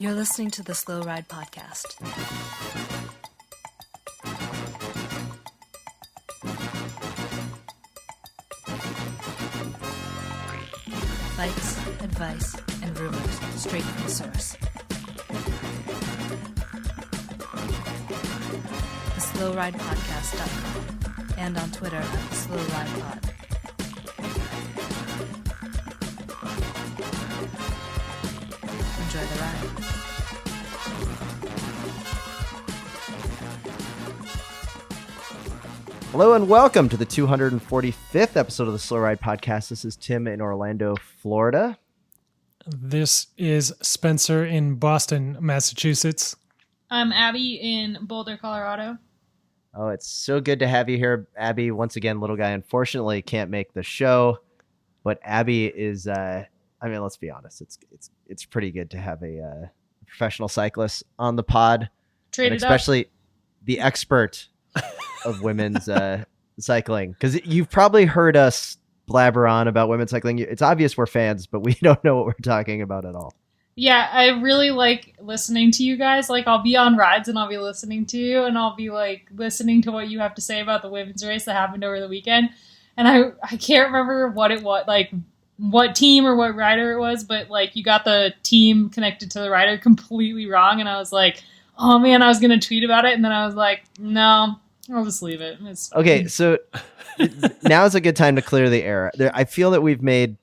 You're listening to the Slow Ride Podcast. Bikes, advice, and rumors straight from the source. TheSlowRidePodcast.com and on Twitter at TheSlowRidePod. Enjoy the ride. Hello and welcome to the 245th episode of the Slow Ride Podcast. This is Tim in Orlando, Florida. This is Spencer in Boston, Massachusetts. I'm Abby in Boulder, Colorado. Oh, it's so good to have you here, Abby. Once again, little guy unfortunately can't make the show, but Abby is, let's be honest, it's pretty good to have a professional cyclist on the pod, and especially the expert of women's cycling, because you've probably heard us blabber on about women's cycling. It's obvious we're fans, but we don't know what we're talking about at all. Yeah, I really like listening to you guys. Like, I'll be on rides and I'll be listening to you, and I'll be like listening to what you have to say about the women's race that happened over the weekend. And I can't remember what it was, like what team or what rider it was, but like you got the team connected to the rider completely wrong, and I was like, oh man, I was gonna tweet about it, and then I was like, no, I'll just leave it. Okay, so now is a good time to clear the air. I feel that we've made,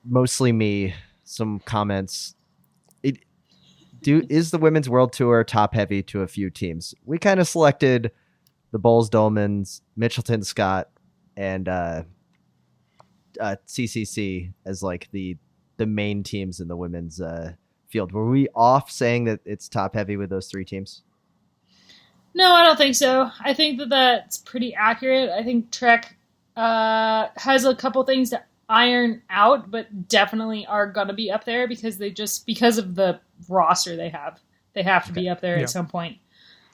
mostly me, some comments. Is the Women's World Tour top heavy to a few teams? We kind of selected the Bowles Dolmans, Mitchelton Scott, and CCC as like the main teams in the women's field. Were we off saying that it's top heavy with those three teams? No, I don't think so. I think that that's pretty accurate. I think Trek has a couple things to iron out, but definitely are going to be up there because of the roster they have to be up there at some point.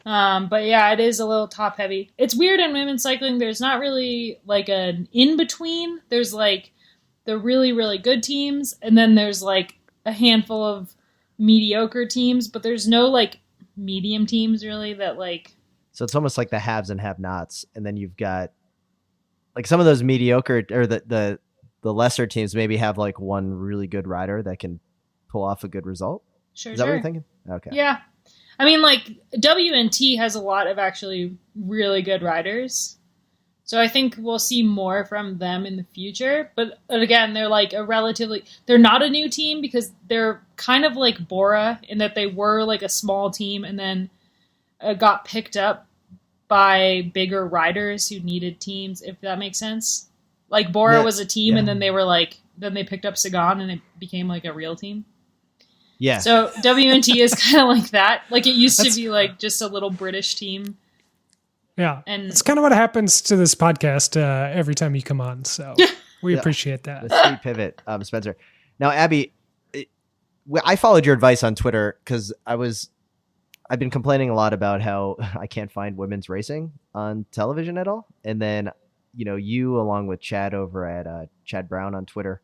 But yeah, it is a little top heavy. It's weird in women's cycling. There's not really like an in between. There's like the really, really good teams, and then there's like a handful of mediocre teams, but there's no like medium teams really that like. So it's almost like the haves and have-nots, and then you've got like some of those mediocre or the lesser teams maybe have like one really good rider that can pull off a good result. Sure. Is that what you're thinking? Okay. Yeah. I mean, like, WNT has a lot of actually really good riders. So I think we'll see more from them in the future. But again, they're like they're not a new team because they're kind of like Bora in that they were like a small team and then got picked up by bigger riders who needed teams, if that makes sense. Like Bora was a team and then then they picked up Sagan and it became like a real team. Yeah. So WNT is kind of like that. Like it used to be like just a little British team. Yeah. And it's kind of what happens to this podcast every time you come on. So we appreciate that. The sweet pivot, Spencer. Now, Abby, I followed your advice on Twitter because I've been complaining a lot about how I can't find women's racing on television at all. And then, you along with Chad over at Chad Brown on Twitter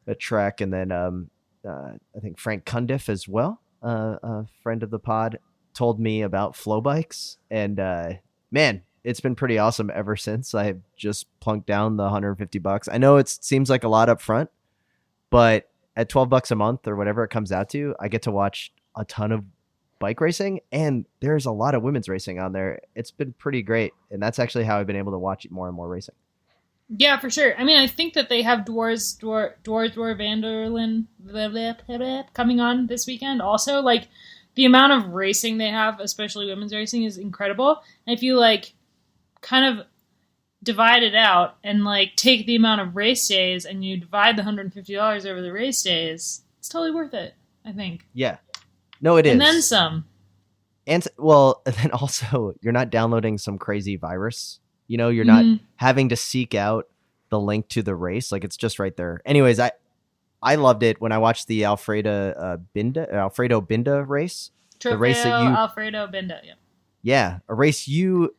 at Trek, and then I think Frank Cundiff as well, a friend of the pod, told me about flow bikes. And man, it's been pretty awesome ever since. I have just plunked down the $150. I know it seems like a lot up front, but at $12 a month or whatever it comes out to, I get to watch a ton of bike racing, and there's a lot of women's racing on there. It's been pretty great, and that's actually how I've been able to watch more and more racing. Yeah, for sure. I mean, I think that they have Dwars Vanderlyn coming on this weekend. Also, like, the amount of racing they have, especially women's racing, is incredible. And if you, like, kind of divide it out and, like, take the amount of race days and you divide the $150 over the race days, it's totally worth it, I think. Yeah. No, it is. And then some. And then also, you're not downloading some crazy virus. You're not having to seek out the link to the race. Like, it's just right there. Anyways, I loved it when I watched the Alfredo Binda race. Trofeo the race that you Alfredo Binda, yeah. Yeah, a race you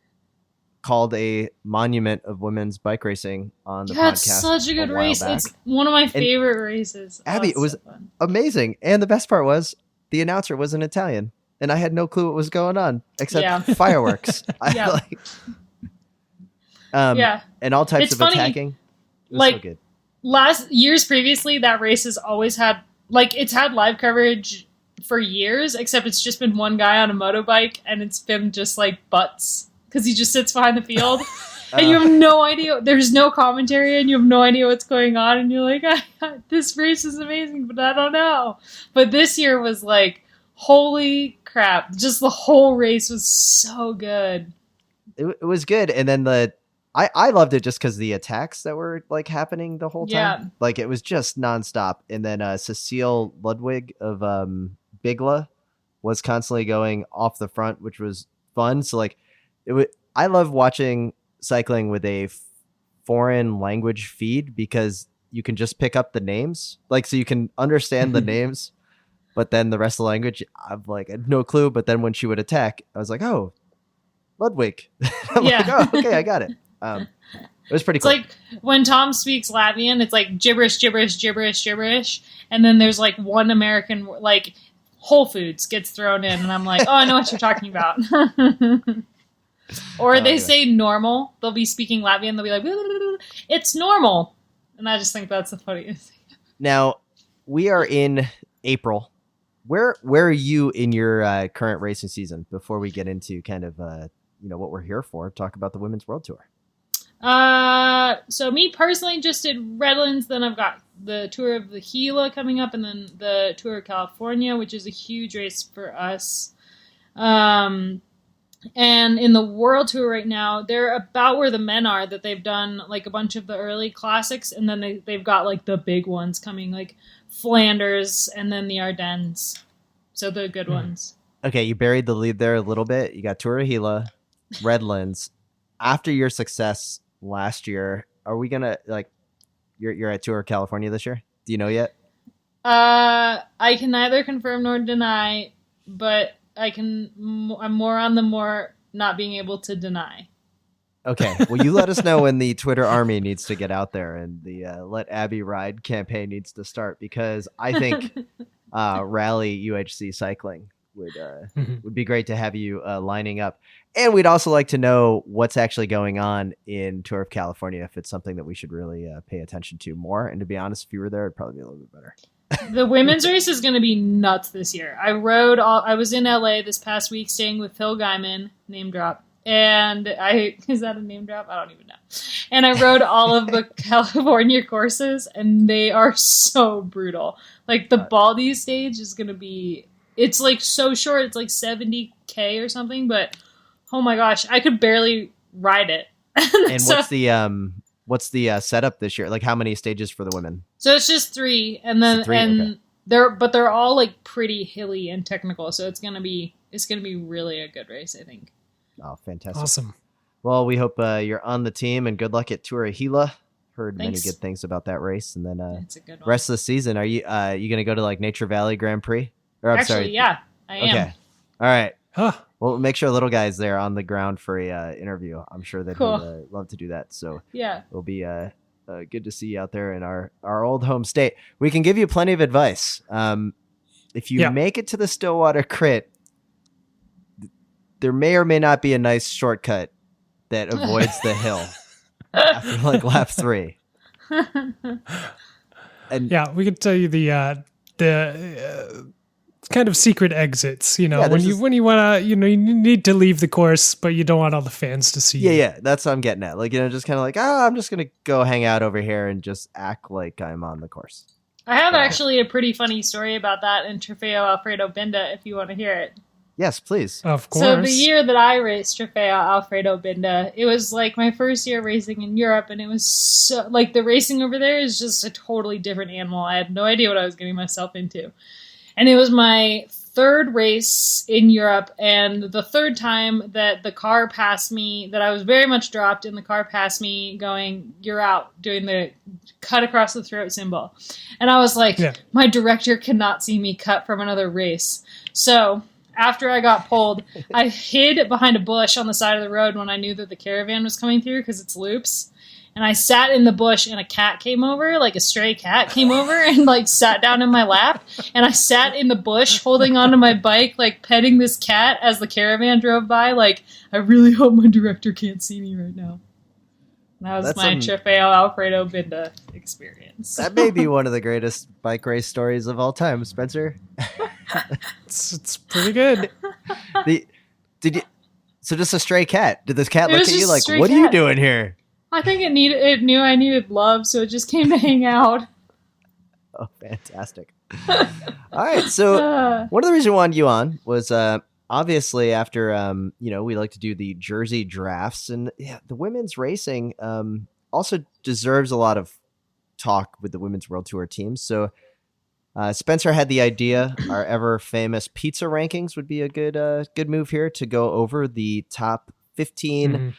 called a monument of women's bike racing on the podcast. It's such a good race. Back. It's one of my favorite races. Abby, it was amazing. And the best part was the announcer was an Italian, and I had no clue what was going on except Yeah. fireworks. Yeah. Yeah. And all types It's of funny, attacking. It was like, so good. Years previously, that race has always had, like, it's had live coverage for years, except it's just been one guy on a motorbike, and it's been just like butts because he just sits behind the field. And you have no idea. There's no commentary, and you have no idea what's going on. And you're like, this race is amazing, but I don't know. But this year was like, holy crap. Just the whole race was so good. It was good. And then I loved it just because the attacks that were like happening the whole time. Yeah. Like it was just nonstop. And then Cecile Ludwig of Bigla was constantly going off the front, which was fun. So like I love watching cycling with a foreign language feed because you can just pick up the names, like, so you can understand the names, but then the rest of the language, I've like had no clue. But then when she would attack, I was like, oh, Ludwig. I'm like, oh, okay, I got it. It was pretty cool. It's like when Tom speaks Latvian, it's like gibberish, gibberish, gibberish, gibberish. And then there's like one American, like Whole Foods gets thrown in. And I'm like, oh, I know what you're talking about. Or they say normal. They'll be speaking Latvian. They'll be like, it's normal. And I just think that's the funniest. Now, we are in April. Where are you in your current racing season before we get into kind of, what we're here for, talk about the Women's World Tour? So me personally just did Redlands. Then I've got the Tour of the Gila coming up, and then the Tour of California, which is a huge race for us. And in the World Tour right now, they're about where the men are, that they've done like a bunch of the early classics, and then they've got like the big ones coming, like Flanders and then the Ardennes. So the good ones. Okay, you buried the lead there a little bit. You got Tour of Gila, Redlands. After your success last year, are we gonna you're at Tour of California this year? Do you know yet? I can neither confirm nor deny, but I'm more on the more not being able to deny. Okay. Well, you let us know when the Twitter army needs to get out there and the Let Abby Ride campaign needs to start, because I think Rally UHC Cycling would be great to have you lining up. And we'd also like to know what's actually going on in Tour of California, if it's something that we should really pay attention to more. And to be honest, if you were there, it'd probably be a little bit better. The women's race is going to be nuts this year. I was in LA this past week staying with Phil Guyman, name drop. And is that a name drop? I don't even know. And I rode all of the California courses, and they are so brutal. Like the Baldy stage is going to be, it's like so short. It's like 70K or something, but oh my gosh, I could barely ride it. And what's the setup this year? Like how many stages for the women? So it's just 3, and then okay. they're all like pretty hilly and technical. So it's gonna be really a good race, I think. Oh, fantastic! Awesome. Well, we hope you're on the team, and good luck at Tour of Gila. Heard Thanks. many good things about that race, and then It's a good one. rest of the season. Are you gonna go to like Nature Valley Grand Prix? Yeah, I am. Okay, all right. Huh. Well, make sure little guy's there on the ground for a interview. I'm sure that Cool. he'd love to do that. So Yeah. it'll be good to see you out there in our old home state. We can give you plenty of advice. If you make it to the Stillwater Crit, there may or may not be a nice shortcut that avoids the hill after like lap 3. And Yeah, we could tell you the kind of secret exits. You know, when you wanna, you need to leave the course, but you don't want all the fans to see you. Yeah, that's what I'm getting at. Like, just kind of like, I'm just gonna go hang out over here and just act like I'm on the course. I have actually a pretty funny story about that in Trofeo Alfredo Binda, if you want to hear it. Yes, please. Of course. So the year that I raced Trofeo Alfredo Binda, it was like my first year racing in Europe, and it was so, like, the racing over there is just a totally different animal. I had no idea what I was getting myself into. And it was my 3rd race in Europe, and the 3rd time that the car passed me, that I was very much dropped, and the car passed me going, "You're out," doing the cut across the throat symbol. And I was like, My director cannot see me cut from another race. So after I got pulled, I hid behind a bush on the side of the road when I knew that the caravan was coming through, because it's loops. and I sat in the bush, and a cat came over, like a stray cat came over and like sat down in my lap, and I sat in the bush holding onto my bike, like petting this cat as the caravan drove by, like, I really hope my director can't see me right now. That was my Trofeo Alfredo Binda experience. That may be one of the greatest bike race stories of all time, Spencer. It's pretty good. So just a stray cat. Did this cat look at you like, what cat. are you doing here? I think it knew I needed love, so it just came to hang out. Oh, fantastic. All right. So one of the reasons we wanted you on was obviously after, we like to do the jersey drafts, and the women's racing also deserves a lot of talk with the Women's World Tour teams. So Spencer had the idea, our ever famous pizza rankings would be a good move here to go over the top 15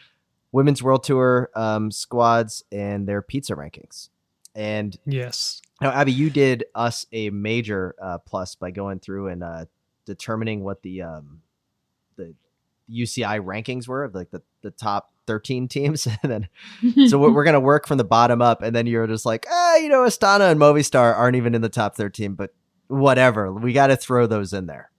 Women's World Tour squads and their pizza rankings. And yes. Now, Abby, you did us a major plus by going through and determining what the UCI rankings were of like the top 13 teams. And then, so we're going to work from the bottom up. And then you're just like, Astana and Movistar aren't even in the top 13, but whatever. We got to throw those in there.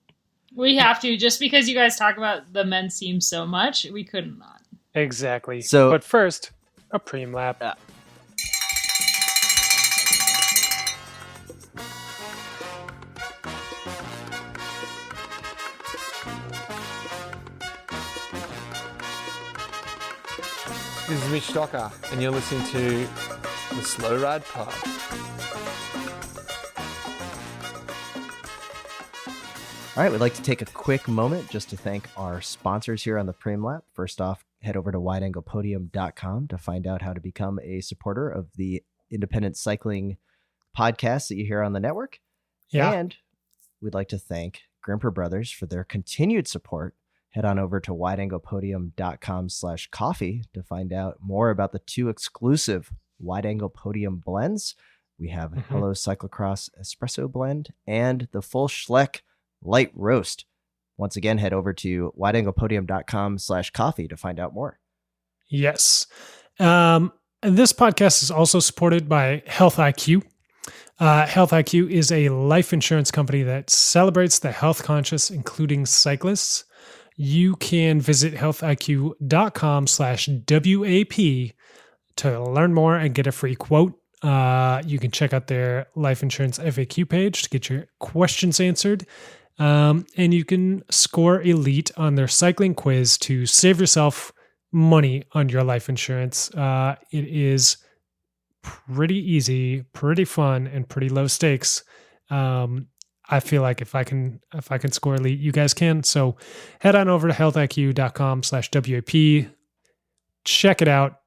We have to, just because you guys talk about the men's team so much, we couldn't not. Exactly. So, but first, a preem lap. This is Mitch Docker, and you're listening to the Slow Ride Pod. All right, we'd like to take a quick moment just to thank our sponsors here on the Preem Lap. First off, head over to wideanglepodium.com to find out how to become a supporter of the independent cycling podcast that you hear on the network. Yeah. And we'd like to thank Grimpeur Brothers for their continued support. Head on over to wideanglepodium.com/coffee to find out more about the two exclusive Wide Angle Podium blends. We have Hello Cyclocross Espresso Blend and the full Schleck Light Roast. Once again, head over to wideanglepodium.com/coffee to find out more. Yes. And this podcast is also supported by Health IQ. Health IQ is a life insurance company that celebrates the health conscious, including cyclists. You can visit healthiq.com/WAP to learn more and get a free quote. You can check out their life insurance FAQ page to get your questions answered. And you can score elite on their cycling quiz to save yourself money on your life insurance. It is pretty easy, pretty fun, and pretty low stakes. I feel like if I can score elite, you guys can. So head on over to healthiq.com/WAP, check it out,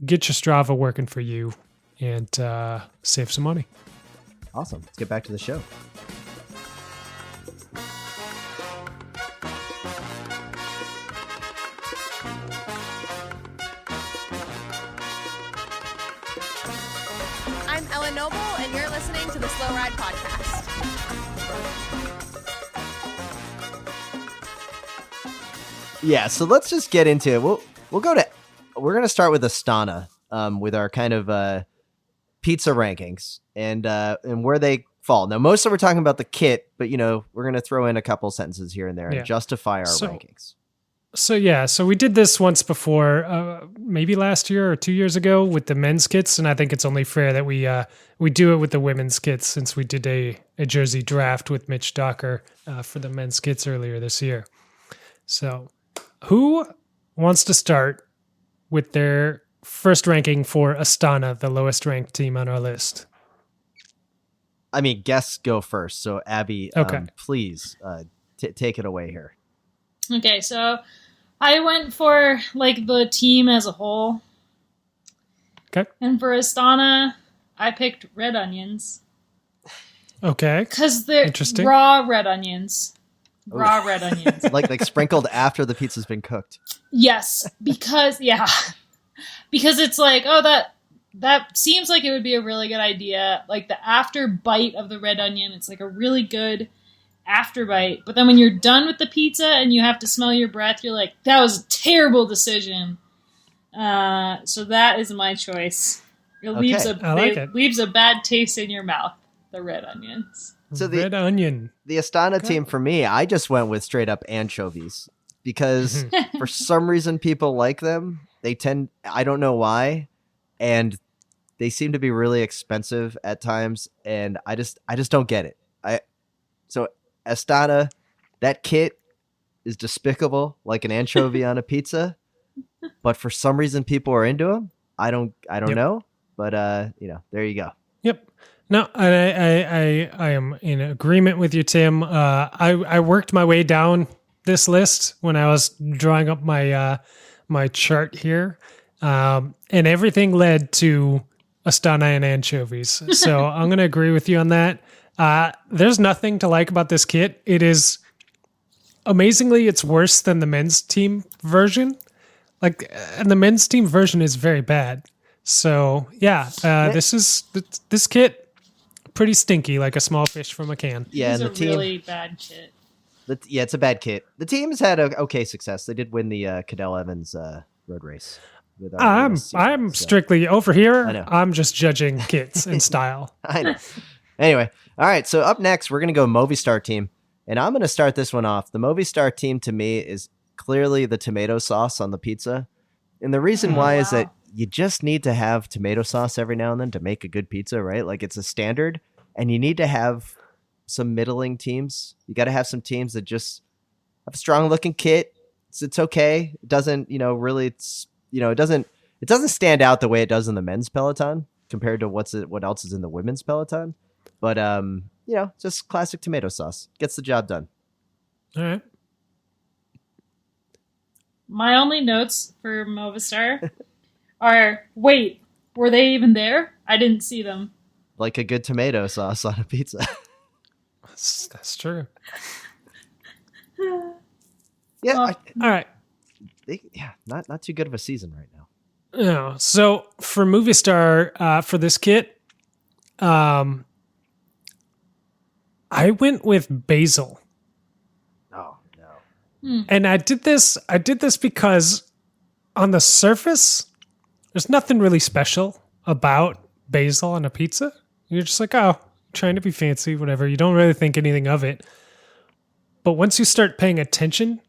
get your Strava working for you, and save some money. Awesome. Let's get back to the show. I'm Ellen Noble, and you're listening to the Slow Ride Podcast. Yeah, so let's just get into it. We're going to start with Astana, with our kind of pizza rankings and where they fall. Now, mostly we're talking about the kit, but we're going to throw in a couple sentences here and there and justify our rankings. So we did this once before, maybe last year or 2 years ago with the men's kits, and I think it's only fair that we do it with the women's kits since we did a jersey draft with Mitch Docker for the men's kits earlier this year. So, who wants to start with their first ranking for Astana, the lowest ranked team on our list? I mean, guests go first. So, Abby, please take it away here. Okay, so I went for like the team as a whole. Okay. And for Astana, I picked red onions. Okay. Because they're raw red onions. Raw red onions. like sprinkled after the pizza's been cooked. Yes, because it's like, that seems like it would be a really good idea. Like the after bite of the red onion, it's like a really good after bite. But then when you're done with the pizza and you have to smell your breath, you're like, that was a terrible decision. So that is my choice. It leaves leaves a bad taste in your mouth. The red onions. So red onion. The Astana team for me, I just went with straight up anchovies because for some reason people like them. I don't know why, and they seem to be really expensive at times, and I just don't get it. So Astana, that kit is despicable, like an anchovy on a pizza, but for some reason people are into them. I don't know, but there you go. Yep. No, I am in agreement with you, Tim. I worked my way down this list when I was drawing up my my chart here, and everything led to Astana and anchovies. So I'm going to agree with you on that. There's nothing to like about this kit. It is amazingly, it's worse than the men's team version. And the men's team version is very bad. So yeah, this kit pretty stinky, like a small fish from a can. Yeah, and the team really bad kit. It's a bad kit. The team's had okay success. They did win the Cadell Evans road race. I'm strictly over here. I'm just judging kits and style. I know. Anyway, all right. So up next, we're gonna go Movistar team, and I'm gonna start this one off. The Movistar team to me is clearly the tomato sauce on the pizza, and the reason why is that you just need to have tomato sauce every now and then to make a good pizza, right? Like it's a standard, and you need to have some middling teams. You got to have some teams that just have a strong looking kit. It's okay. It doesn't, really, it doesn't stand out the way it does in the men's peloton compared to what else is in the women's peloton. But, just classic tomato sauce gets the job done. All right. My only notes for Movistar are, wait, were they even there? I didn't see them. Like a good tomato sauce on a pizza. That's true. Yeah. All right. Not too good of a season right now. No. So for Movistar, for this kit, I went with basil. Oh no. And I did this because on the surface, there's nothing really special about basil on a pizza. You're just like, oh, trying to be fancy, whatever. You don't really think anything of it. But once you start paying attention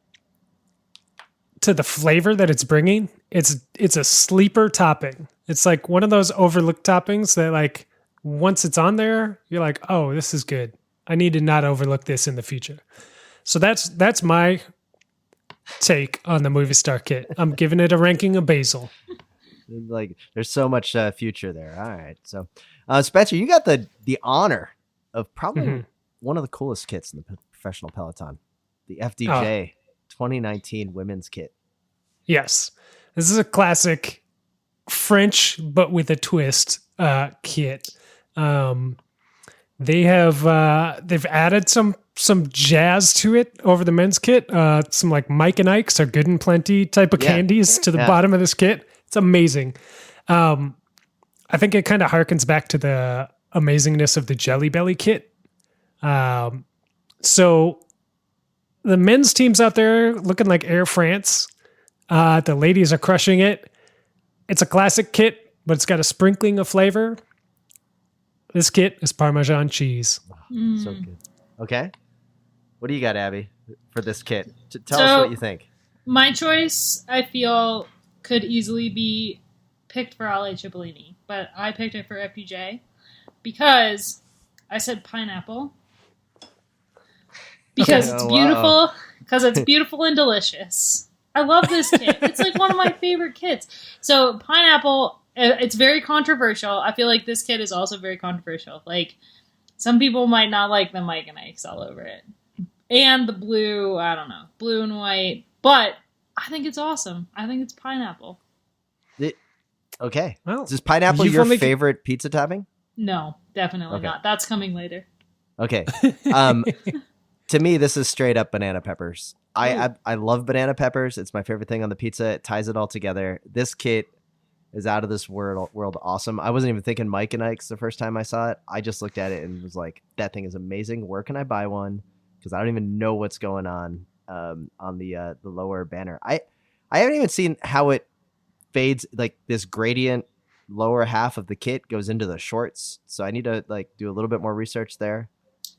to the flavor that it's bringing, it's a sleeper topping. It's like one of those overlooked toppings that, like, once it's on there, you're like, oh, this is good. I need to not overlook this in the future. So that's my take on the Movistar kit. I'm giving it a ranking of basil. Like, there's so much future there. All right. So, Spencer, you got the honor of probably one of the coolest kits in the professional peloton, the FDJ 2019 women's kit. Yes. This is a classic French, but with a twist kit. They've added some jazz to it over the men's kit. Some like Mike and Ike's or Good and Plenty type of candies to the bottom of this kit. It's amazing. I think it kind of harkens back to the amazingness of the Jelly Belly kit. So the men's team's out there looking like Air France. The ladies are crushing it. It's a classic kit, but it's got a sprinkling of flavor. This kit is Parmesan cheese. So good. Okay. What do you got, Abby, for this kit? Tell us what you think. My choice, I feel, could easily be picked for Ale Cipollini, but I picked it for FDJ because I said pineapple. Because it's beautiful. Because it's beautiful and delicious. I love this kit. It's like one of my favorite kits. So pineapple, it's very controversial. I feel like this kit is also very controversial. Like, some people might not like the Mike and Ike's all over it. And the blue, I don't know, blue and white. But I think it's awesome. I think it's pineapple. Okay. Well, is pineapple your favorite pizza topping? No, definitely not. That's coming later. Okay. To me, this is straight up banana peppers. I love banana peppers. It's my favorite thing on the pizza. It ties it all together. This kit is out of this world awesome. I wasn't even thinking Mike and Ike's the first time I saw it. I just looked at it and was like, that thing is amazing. Where can I buy one? Because I don't even know what's going on the lower banner. I haven't even seen how it fades, like this gradient lower half of the kit goes into the shorts. So I need to like do a little bit more research there.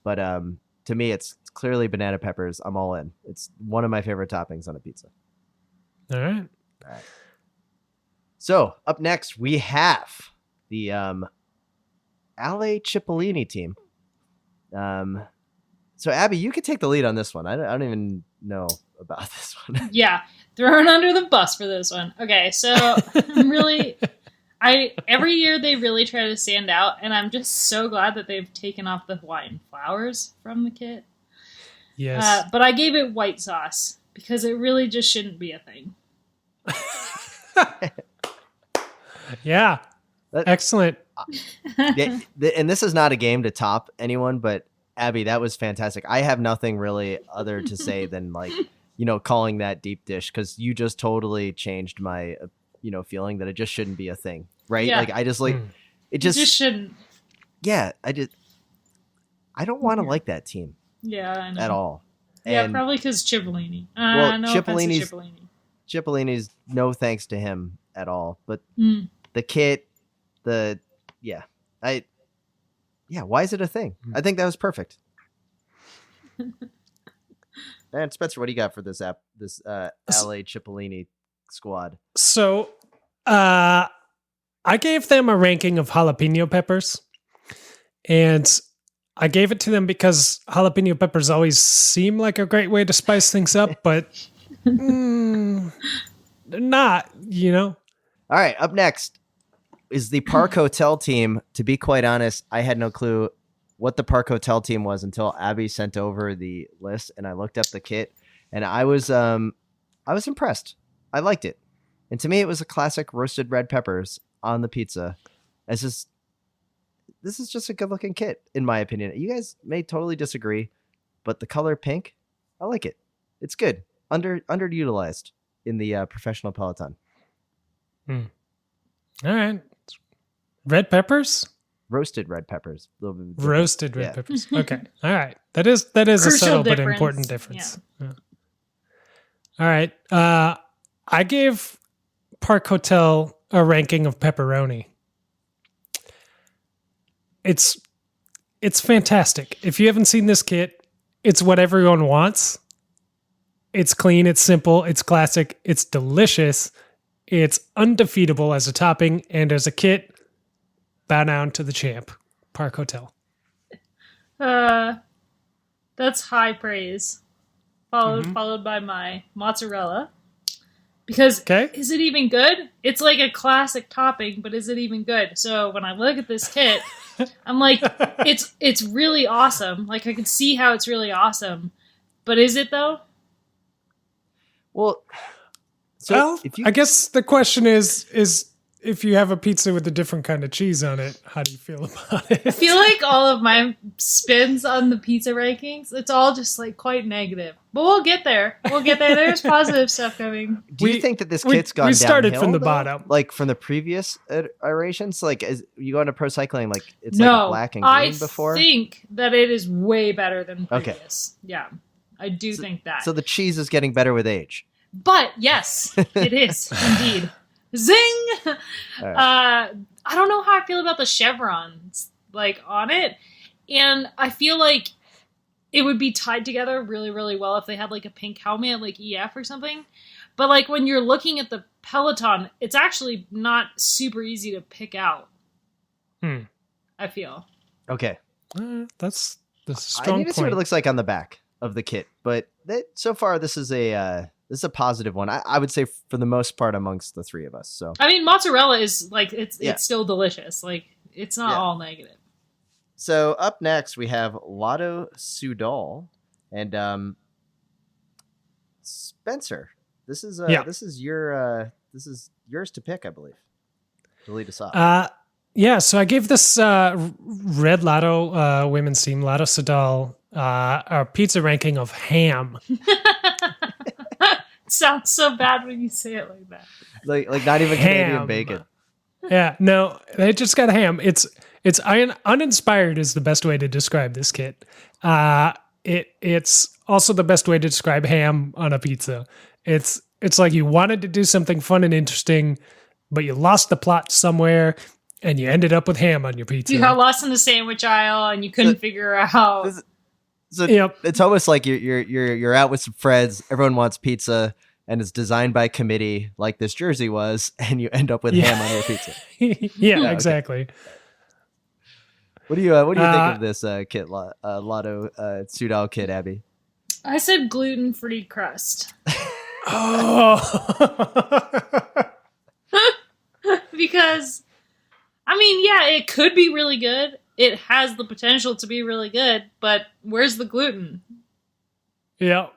But to me, it's clearly banana peppers. I'm all in. It's one of my favorite toppings on a pizza. All right. So up next, we have the Ale Cipollini team. So Abby, you could take the lead on this one. I don't even know about this one. Yeah, thrown under the bus for this one. Okay, so every year they really try to stand out, and I'm just so glad that they've taken off the Hawaiian flowers from the kit. Yes. But I gave it white sauce because it really just shouldn't be a thing. Yeah. Excellent. And this is not a game to top anyone, but Abby, that was fantastic. I have nothing really other to say than like, calling that deep dish, because you just totally changed my, feeling that it just shouldn't be a thing, right? Yeah. Like I just like it Just shouldn't. Yeah, I don't want to like that team. Yeah, I know. At all. Yeah, And, probably because Cipollini. well, No offense to Cipollini. Cipollini's no thanks to him at all. But the kit, why is it a thing? I think that was perfect. And Spencer, what do you got for this LA Cipollini squad? So I gave them a ranking of jalapeno peppers. And I gave it to them because jalapeno peppers always seem like a great way to spice things up, but they're not, All right, up next is the Park Hotel team. To be quite honest, I had no clue what the Park Hotel team was until Abby sent over the list, and I looked up the kit, and I was impressed. I liked it, and to me, it was a classic roasted red peppers on the pizza. This is just a good-looking kit, in my opinion. You guys may totally disagree, but the color pink, I like it. It's good. Underutilized in the professional peloton. All right. Red peppers? Roasted red peppers. A little bit different. Roasted red peppers. Okay. All right. That is a Crucial subtle but difference. important difference. Yeah. All right. I gave Park Hotel a ranking of pepperoni. It's fantastic. If you haven't seen this kit, it's what everyone wants. It's clean, it's simple, it's classic, it's delicious, it's undefeatable as a topping, and as a kit, bow down to the champ, Park Hotel. That's high praise. Followed by my mozzarella. Because is it even good? It's like a classic topping, but is it even good? So when I look at this kit, I'm like, it's really awesome. Like I can see how it's really awesome. But is it though? Well, so I guess the question is if you have a pizza with a different kind of cheese on it, how do you feel about it? I feel like all of my spins on the pizza rankings, it's all just like quite negative. But we'll get there. There's positive stuff coming. Do you think that this kit's gone downhill? We started from the bottom. Like from the previous iterations? Like as you go into pro cycling, like it's like a black and green before? I think that it is way better than previous. Okay. Yeah, I do think that. So the cheese is getting better with age. But yes, it is indeed. Zing! Right. I don't know how I feel about the chevrons like on it, and I feel like it would be tied together really, really well if they had like a pink helmet, like EF or something. But like when you're looking at the peloton, it's actually not super easy to pick out. I feel. Okay, that's a strong I need to point. see what it looks like on the back of the kit, but so far this is a positive one. I would say for the most part amongst the three of us. So I mean, mozzarella is like it's still delicious. Like it's not all negative. So up next we have Lotto Sudal and Spencer. This is yours to pick, I believe. To lead us off. So I gave this Red Lotto women's team, Lotto Sudal, our pizza ranking of ham. Sounds so bad when you say it like that. Like not even Canadian bacon. Yeah, no, they just got ham. It's uninspired is the best way to describe this kit. It's also the best way to describe ham on a pizza. It's like you wanted to do something fun and interesting, but you lost the plot somewhere and you ended up with ham on your pizza. You got lost in the sandwich aisle and you couldn't figure out. So Yep. it's almost like you're out with some friends. Everyone wants pizza, and it's designed by committee, like this jersey was, and you end up with ham on your pizza. Yeah, okay. exactly. What do you think of this kit, Lotto Sudal kit, Abby? I said gluten-free crust. Oh. Because, I mean, yeah, it could be really good. It has the potential to be really good, but where's the gluten? Yeah.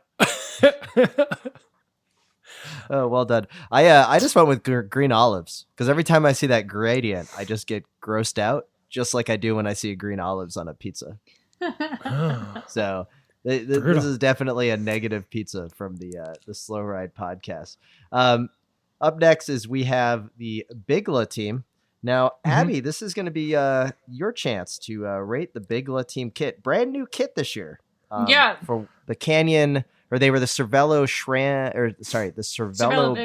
Oh, well done. I just went with green olives because every time I see that gradient, I just get grossed out, just like I do when I see green olives on a pizza. So this is definitely a negative pizza from the Slow Ride podcast. Up next is we have the Bigla team. Now, Abby, this is going to be your chance to rate the Bigla team kit. Brand new kit this year. For the Canyon, or they were the Cervelo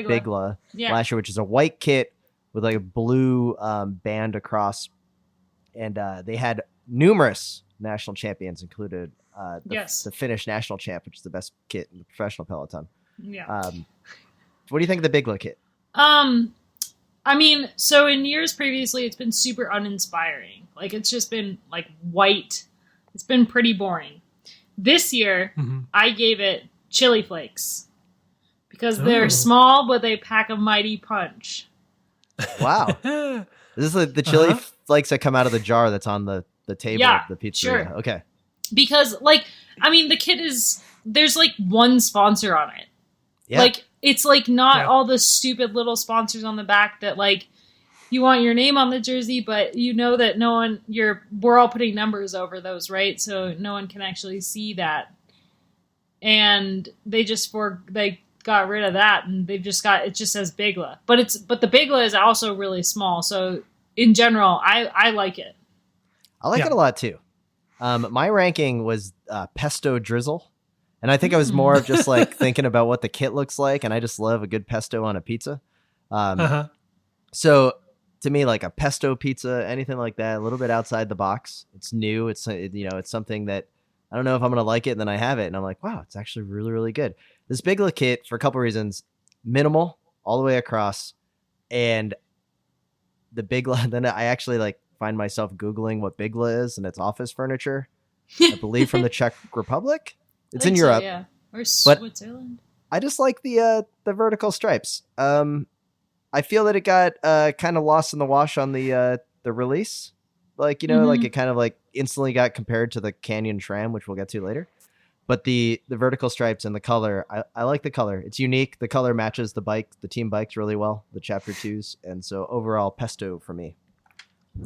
Bigla last year, which is a white kit with like a blue band across. And they had numerous national champions, included the Finnish national champ, which is the best kit in the professional peloton. Yeah. What do you think of the Bigla kit? I mean, so in years previously, it's been super uninspiring. Like, it's just been, like, white. It's been pretty boring. This year, I gave it chili flakes. Because they're small, but they pack a mighty punch. Wow. This is the chili flakes that come out of the jar that's on the table of the pizza. Sure. Okay. Because, like, I mean, the kit is... There's, like, one sponsor on it. Yeah. Like, it's, like, not all the stupid little sponsors on the back that, like, you want your name on the jersey, but you know that we're all putting numbers over those, right? So no one can actually see that. And they got rid of that, and it just says Bigla. But the Bigla is also really small, so in general, I like it. I like it a lot, too. My ranking was pesto drizzle. And I think I was more of just like thinking about what the kit looks like, and I just love a good pesto on a pizza. So to me, like a pesto pizza, anything like that, a little bit outside the box. It's new. It's something that I don't know if I'm gonna like it, and then I have it, and I'm like, wow, it's actually really, really good. This Bigla kit, for a couple reasons, minimal all the way across, and the Bigla. Then I actually like find myself Googling what Bigla is, and it's office furniture, I believe, from the Czech Republic. It's in Europe, yeah, or Switzerland. I just like the vertical stripes. I feel that it got kind of lost in the wash on the release, like like it kind of like instantly got compared to the Canyon Tram, which we'll get to later. But the vertical stripes and the color, I like the color. It's unique. The color matches the team bikes really well, the Chapter 2s, and so overall pesto for me.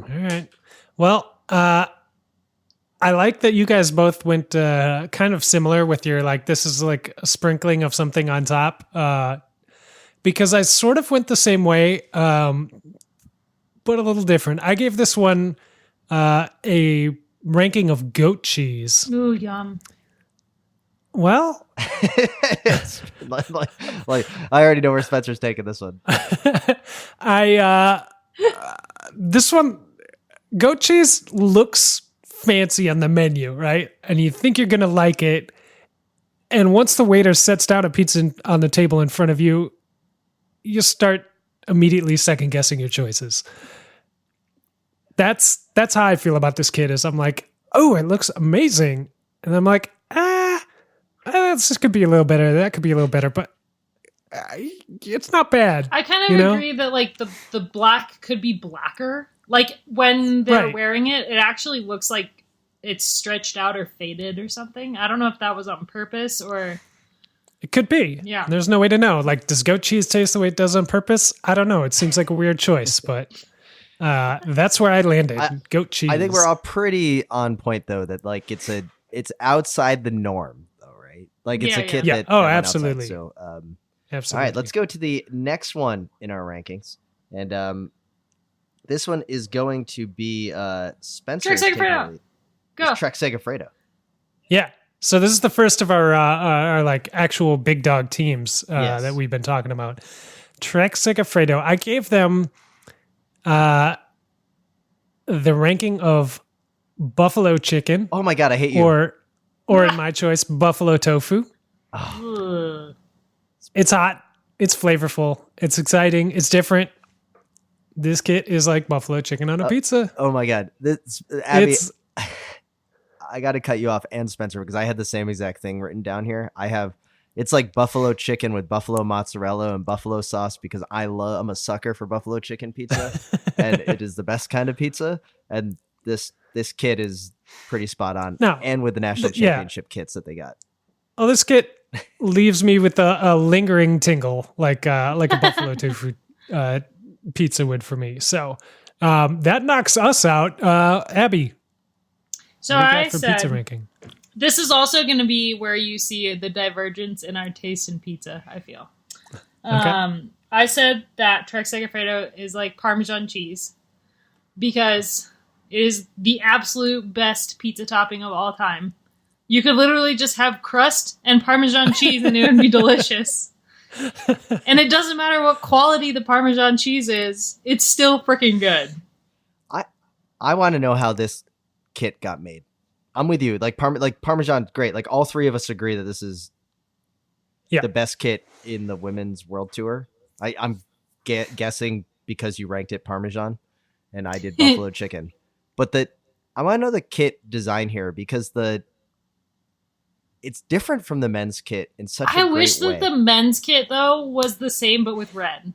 All right. Well, I like that you guys both went kind of similar with your, like, this is like a sprinkling of something on top. Because I sort of went the same way, but a little different. I gave this one a ranking of goat cheese. Ooh, yum. Well, it's like I already know where Spencer's taking this one. This one, goat cheese looks fancy on the menu, right? And you think you're going to like it. And once the waiter sets down a pizza on the table in front of you, you start immediately second guessing your choices. That's how I feel about this kit. Is I'm like, oh, it looks amazing. And I'm like, this could be a little better. That could be a little better, but it's not bad. I kind of agree that like the black could be blacker. Like when they're wearing it, it actually looks like it's stretched out or faded or something. I don't know if that was on purpose or... It could be. Yeah. There's no way to know. Like, does goat cheese taste the way it does on purpose? I don't know. It seems like a weird choice, but that's where I landed. Goat cheese. I think we're all pretty on point, though, that like it's outside the norm, though, right? Like it's a kit that... Oh, absolutely. So, absolutely. All right, let's go to the next one in our rankings. And this one is going to be Spencer. Trek Segafredo. Go. Trek Segafredo. Yeah. So this is the first of our like actual big dog teams that we've been talking about. Trek Segafredo. I gave them the ranking of buffalo chicken, Oh my god, I hate you. or in my choice, buffalo tofu. Ugh. It's hot. It's flavorful. It's exciting. It's different. This kit is like buffalo chicken on a pizza. Oh my god, this Abby. It's I got to cut you off and Spencer because I had the same exact thing written down here. It's like buffalo chicken with buffalo mozzarella and buffalo sauce because I'm a sucker for buffalo chicken pizza, and it is the best kind of pizza. And this kit is pretty spot on, No. and with the national championship kits that they got. oh, this kit leaves me with a lingering tingle, like a buffalo tofu pizza would for me. So that knocks us out. Abby, So what do you I got for pizza said ranking? this is also going to be where you see the divergence in our taste in pizza, I feel. I said that Trek Segafredo is like Parmesan cheese because it is the absolute best pizza topping of all time. You could literally just have crust and Parmesan cheese and it would be delicious. And it doesn't matter what quality the Parmesan cheese is, it's still freaking good. I want to know how this kit got made. I'm with you. Like Parmesan, great. Like all three of us agree that this is the best kit in the women's world tour. I'm guessing because you ranked it Parmesan and I did buffalo chicken. But I want to know the kit design here because it's different from the men's kit in such a great way. I wish that the men's kit though was the same but with red.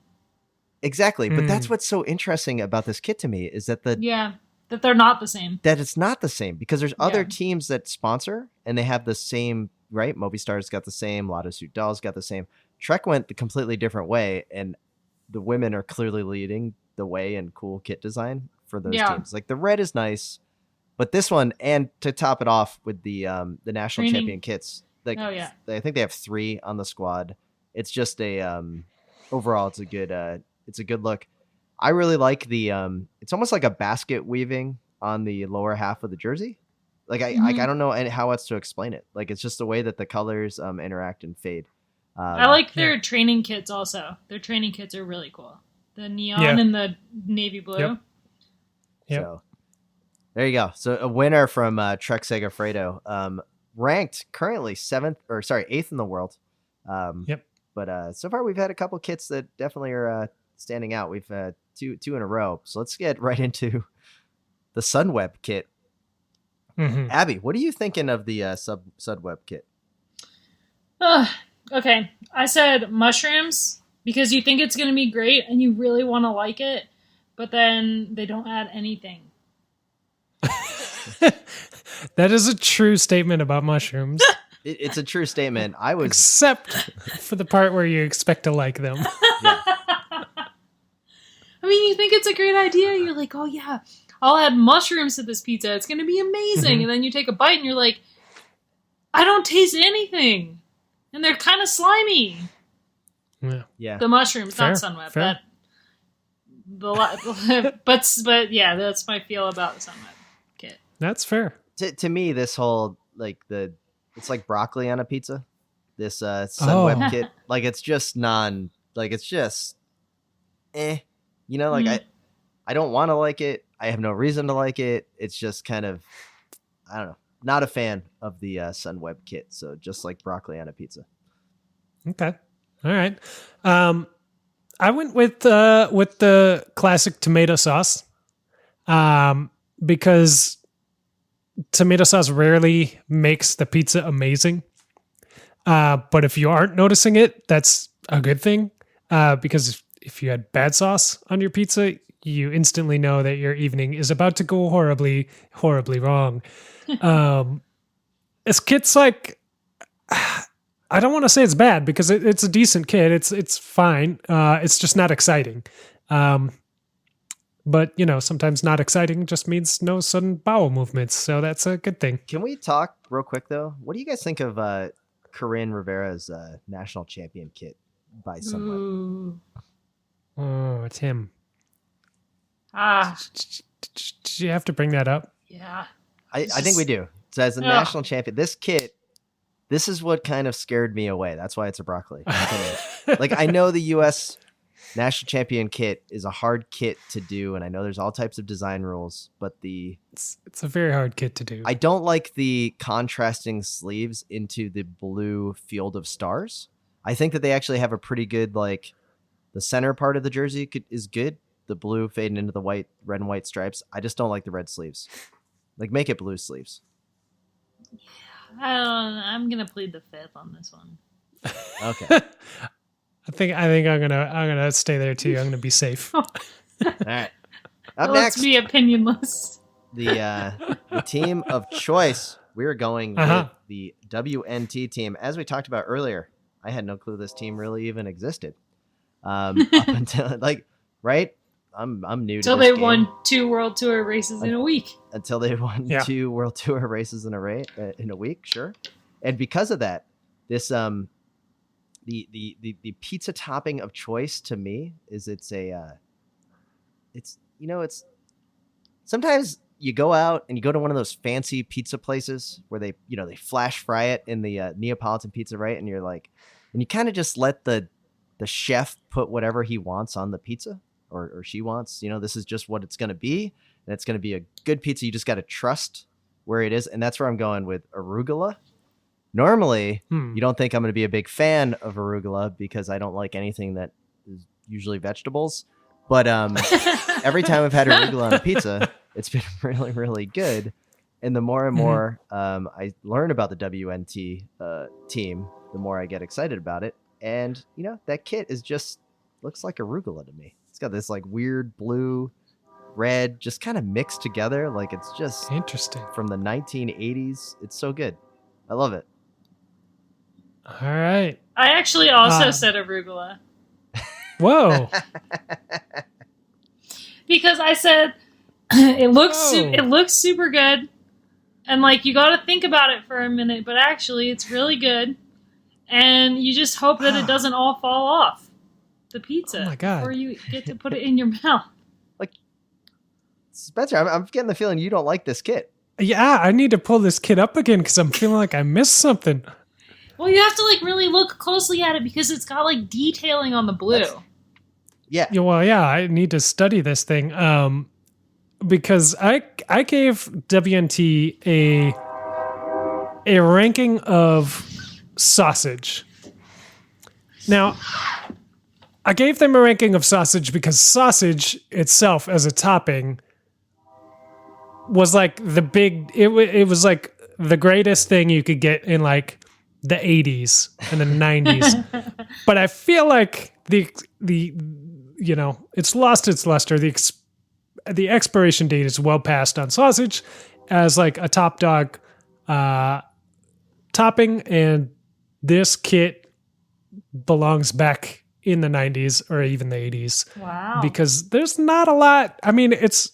Exactly, but that's what's so interesting about this kit to me is that that they're not the same. That it's not the same because there's other teams that sponsor and they have the same, right? Movistar's got the same, Lotto Soudal's got the same. Trek went the completely different way, and the women are clearly leading the way in cool kit design for those teams. Like the red is nice, but this one, and to top it off with the national champion kits, like I think they have 3 on the squad. It's just overall it's a good look. I really like the it's almost like a basket weaving on the lower half of the jersey. Like I don't know how else to explain it. Like it's just the way that the colors interact and fade. I like their training kits also. Their training kits are really cool. The neon and the navy blue. Yep. So there you go. So a winner from Trek Segafredo, ranked currently 8th in the world. But so far we've had a couple kits that definitely are standing out. We've had two in a row. So let's get right into the Sunweb kit. Abby, what are you thinking of the Sunweb kit? Okay, I said mushrooms because you think it's going to be great and you really want to like it, but then they don't add anything. That is a true statement about mushrooms. It's a true statement. Except for the part where you expect to like them. I mean, you think it's a great idea. You're like, oh yeah, I'll add mushrooms to this pizza. It's going to be amazing. And then you take a bite and you're like, I don't taste anything. And they're kind of slimy. Yeah. The mushrooms, Fair, not Sunweb. fair. But yeah, that's my feel about the Sunweb kit. That's fair. To me, this whole it's like broccoli on a pizza. This Sunweb kit, like it's just you know, like I don't want to like it. I have no reason to like it. It's just kind of, I don't know, not a fan of the Sunweb kit. So just like broccoli on a pizza. Okay. All right. I went with the classic tomato sauce, because tomato sauce rarely makes the pizza amazing. But if you aren't noticing it, that's a good thing. Because if you had bad sauce on your pizza, you instantly know that your evening is about to go horribly, horribly wrong. This kit's like, I don't want to say it's bad because it's a decent kit. It's fine. It's just not exciting. But you know, sometimes not exciting just means no sudden bowel movements. So that's a good thing. Can we talk real quick though? What do you guys think of Corinne Rivera's national champion kit by Sunweb? Ooh. Oh, it's him. Did you have to bring that up? Yeah. I think we do. So as a national champion, this kit, this is what kind of scared me away. That's why it's a broccoli. Like I know the U.S. national champion kit is a hard kit to do, and I know there's all types of design rules, but It's a very hard kit to do. I don't like the contrasting sleeves into the blue field of stars. I think that they actually have a pretty good, like, the center part of the jersey is good. The blue fading into the white, red and white stripes. I just don't like the red sleeves. Like, make it blue sleeves. I'm gonna plead the fifth on this one. Okay. I think I'm gonna stay there too. I'm gonna be safe. All right. Up Let's next, be opinionless. the team of choice. We're going with the WNT team. As we talked about earlier, I had no clue this team really even existed. Up until, like, right? I'm new Until to this they game. won 2 World Tour races in a week. Until they won 2 World Tour races in a week, sure. And because of that, this the pizza topping of choice to me is it's sometimes you go out and you go to one of those fancy pizza places where they flash fry it in the Neapolitan pizza, right? And you're like, and you kind of just let the chef put whatever he wants on the pizza. Or she wants, this is just what it's going to be. And it's going to be a good pizza. You just got to trust where it is. And that's where I'm going with arugula. Normally, you don't think I'm going to be a big fan of arugula because I don't like anything that is usually vegetables. But every time I've had arugula on a pizza, it's been really, really good. And the more and more I learn about the WNT team, the more I get excited about it. And, that kit looks like arugula to me. It's got this like weird blue, red, just kind of mixed together. Like it's just interesting from the 1980s. It's so good. I love it. All right. I actually also said arugula. Whoa. Because I said it looks super good. And like you got to think about it for a minute, but actually it's really good. And you just hope that it doesn't all fall off the pizza. Oh my God. Before you get to put it in your mouth. Like, Spencer, I'm getting the feeling you don't like this kit. Yeah, I need to pull this kit up again because I'm feeling like I missed something. Well, you have to like really look closely at it because it's got like detailing on the blue. Yeah. Well, yeah, I need to study this thing because I gave WNT a ranking of sausage. Now, I gave them a ranking of sausage because sausage itself as a topping was like it was like the greatest thing you could get in like the 80s and the 90s. But I feel like it's lost its luster. The expiration date is well past on sausage as like a top dog topping, and this kit belongs back in the 90s or even the 80s. Wow. Because there's not a lot. I mean, it's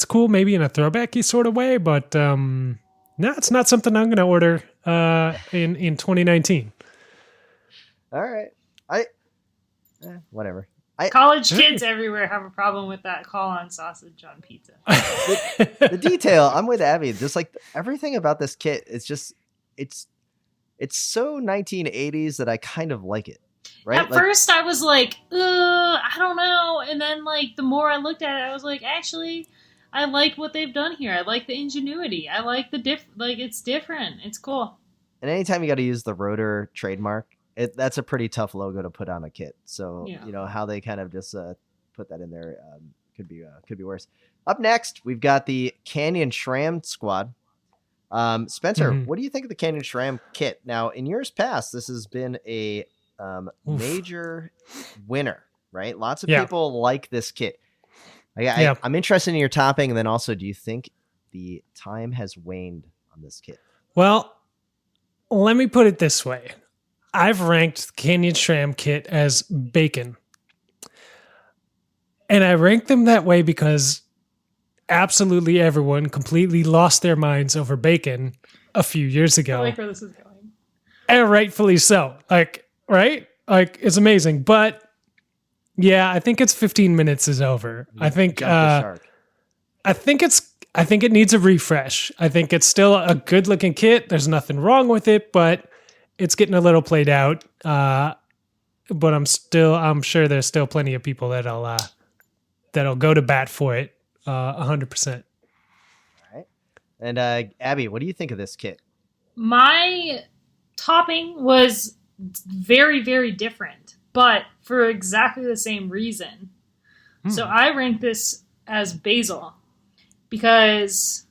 cool maybe in a throwbacky sort of way, but no, it's not something I'm going to order in 2019. All right. Whatever. College kids everywhere have a problem with that call on sausage on pizza. The detail, I'm with Abby. Just like everything about this kit, it's so 1980s that I kind of like it. Right? At first, I was like, I don't know. And then, like, the more I looked at it, I was like, actually, I like what they've done here. I like the ingenuity. I like it's different. It's cool. And anytime you got to use the rotor trademark, that's a pretty tough logo to put on a kit. So, how they kind of just put that in there could be worse. Up next, we've got the Canyon SRAM squad. Spencer, what do you think of the Canyon SRAM kit? Now, in years past, this has been a major winner, right? Lots of people like this kit. I'm interested in your topping, and then also, do you think the time has waned on this kit? Well, let me put it this way. I've ranked Canyon SRAM kit as bacon. And I ranked them that way because absolutely everyone completely lost their minds over bacon a few years ago. I like where this is going. And rightfully so. Like, right? Like, it's amazing. But yeah, I think it's 15 minutes is over. I think it needs a refresh. I think it's still a good looking kit. There's nothing wrong with it, but it's getting a little played out. but I'm sure there's still plenty of people that'll go to bat for it 100%. All right. And Abby, what do you think of this kit? My topping was very, very different, but for exactly the same reason. So I rank this as basil because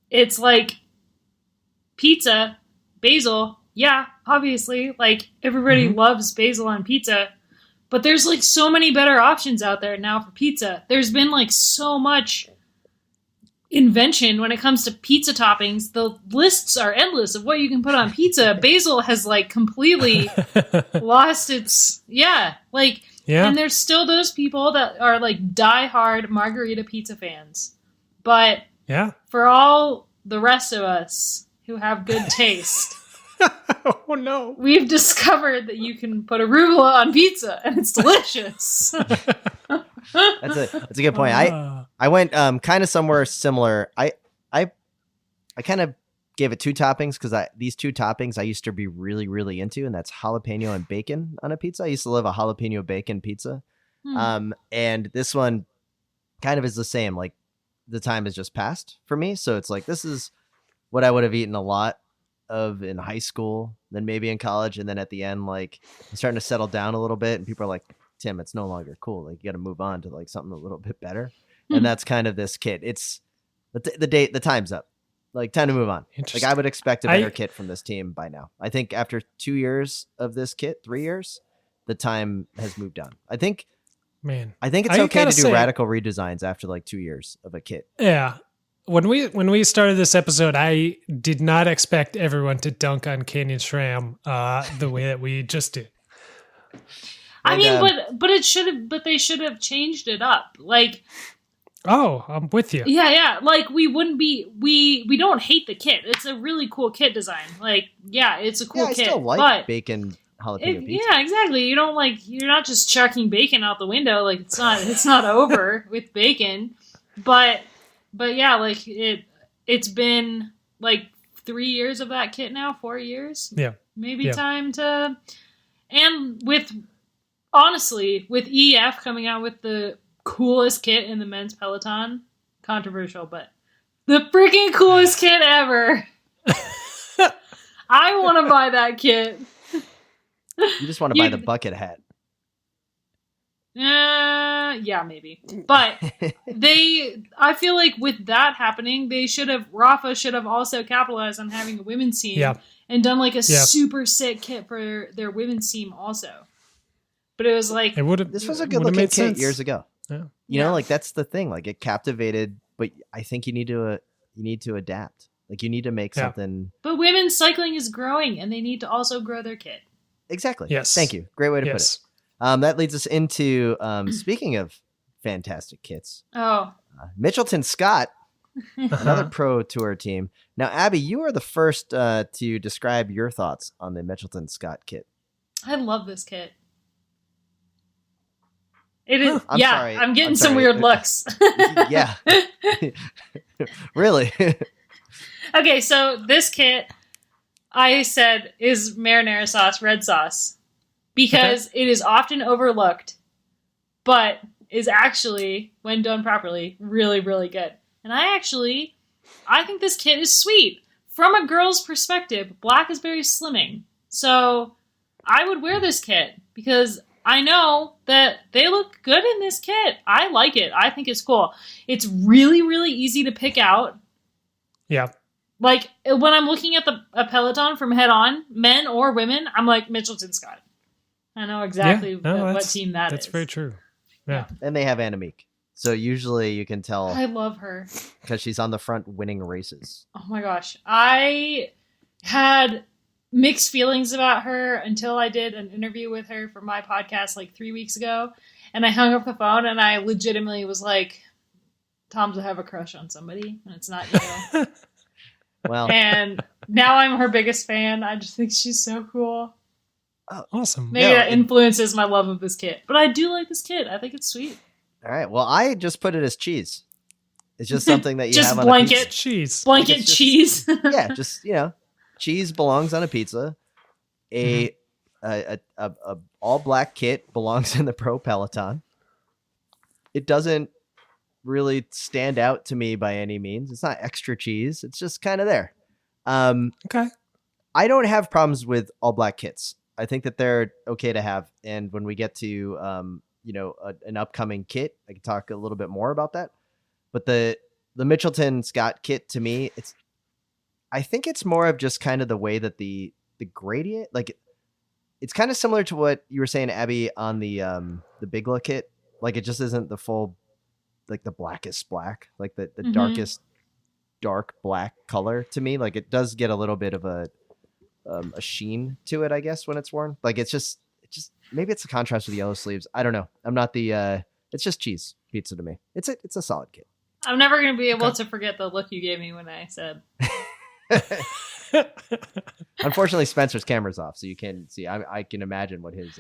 it's like pizza, basil. Yeah, obviously, like everybody loves basil on pizza, but there's like so many better options out there now for pizza. There's been like so much invention when it comes to pizza toppings. The lists are endless of what you can put on pizza. Basil has like completely lost its and there's still those people that are like diehard margarita pizza fans. But for all the rest of us who have good taste, oh no, we've discovered that you can put arugula on pizza and it's delicious. That's a good point. I went kind of somewhere similar. I kind of gave it 2 toppings because these 2 toppings I used to be really, really into, and that's jalapeno and bacon on a pizza. I used to love a jalapeno bacon pizza. And this one kind of is the same. Like the time has just passed for me. So it's like, this is what I would have eaten a lot of in high school, then maybe in college. And then at the end, like I'm starting to settle down a little bit and people are like, Tim, it's no longer cool. Like you got to move on to like something a little bit better. And that's kind of this kit. It's the time's up. Like time to move on. Like I would expect a better kit from this team by now. I think after 2 years of this kit, 3 years, the time has moved on. I think it's okay to do radical redesigns after like 2 years of a kit. Yeah. When we started this episode, I did not expect everyone to dunk on Canyon SRAM the way that we just did. I mean, but they should have changed it up. Like, oh, I'm with you. Yeah. Like we don't hate the kit. It's a really cool kit design. Like, yeah, it's a cool kit. I still like bacon jalapeno pizza. Yeah, exactly. You're not just chucking bacon out the window. Like it's not over with bacon. But yeah, like it's been like 3 years of that kit now, 4 years. Yeah. Maybe time to, and honestly, with EF coming out with the coolest kit in the men's Peloton, controversial, but the freaking coolest kit ever. I want to buy that kit. You just want to buy the bucket hat. Yeah, maybe. But I feel like with that happening, Rafa should have also capitalized on having a women's team and done like a super sick kit for their women's team also. But it was like, this was a good looking kit years ago. Yeah. You know, like that's the thing. Like it captivated, but I think you need to adapt. Like you need to make something. But women's cycling is growing, and they need to also grow their kit. Exactly. Yes. Thank you. Great way to put it. That leads us into speaking of fantastic kits. Oh, Mitchelton Scott, another pro tour team. Now, Abby, you are the first to describe your thoughts on the Mitchelton Scott kit. I love this kit. It is. Sorry. I'm getting some weird looks. Yeah. Really? Okay, so this kit, I said, is marinara sauce, red sauce, because it is often overlooked, but is actually, when done properly, really, really good. And I think this kit is sweet. From a girl's perspective, black is very slimming. So I would wear this kit because I know that they look good in this kit. I like it. I think it's cool. It's really, really easy to pick out. Yeah. Like, when I'm looking at a Peloton from head on, men or women, I'm like, Mitchelton Scott. I know exactly what team that is. That's very true. Yeah. And they have Annemiek. So usually you can tell. I love her. Because she's on the front winning races. Oh my gosh. I had mixed feelings about her until I did an interview with her for my podcast like 3 weeks ago. And I hung up the phone and I legitimately was like, Tom's have a crush on somebody and it's not you. Well, and now I'm her biggest fan. I just think she's so cool. Oh, awesome. Maybe that influences my love of this kit. But I do like this kit. I think it's sweet. All right. Well, I just put it as cheese. It's just something that you just have on blanket a pizza. Cheese. Blanket cheese. Yeah, just, cheese belongs on a pizza. A a all black kit belongs in the pro peloton. It doesn't really stand out to me by any means. It's not extra cheese. It's just kind of there. Okay. I don't have problems with all black kits. I think that they're okay to have. And when we get to, an upcoming kit, I can talk a little bit more about that. But the Mitchelton Scott kit, to me, I think it's more of just kind of the way that the gradient, like it's kind of similar to what you were saying, Abby, on the Bigla kit. Like it just isn't the full, like the blackest black, like the darkest dark black color to me. Like it does get a little bit of a sheen to it, I guess, when it's worn. Like it just maybe it's a contrast with the yellow sleeves. I don't know. I'm not it's just cheese pizza to me. It's a solid kit. I'm never going to be able to forget the look you gave me when I said. Unfortunately, Spencer's camera's off, so you can't see. I can imagine what his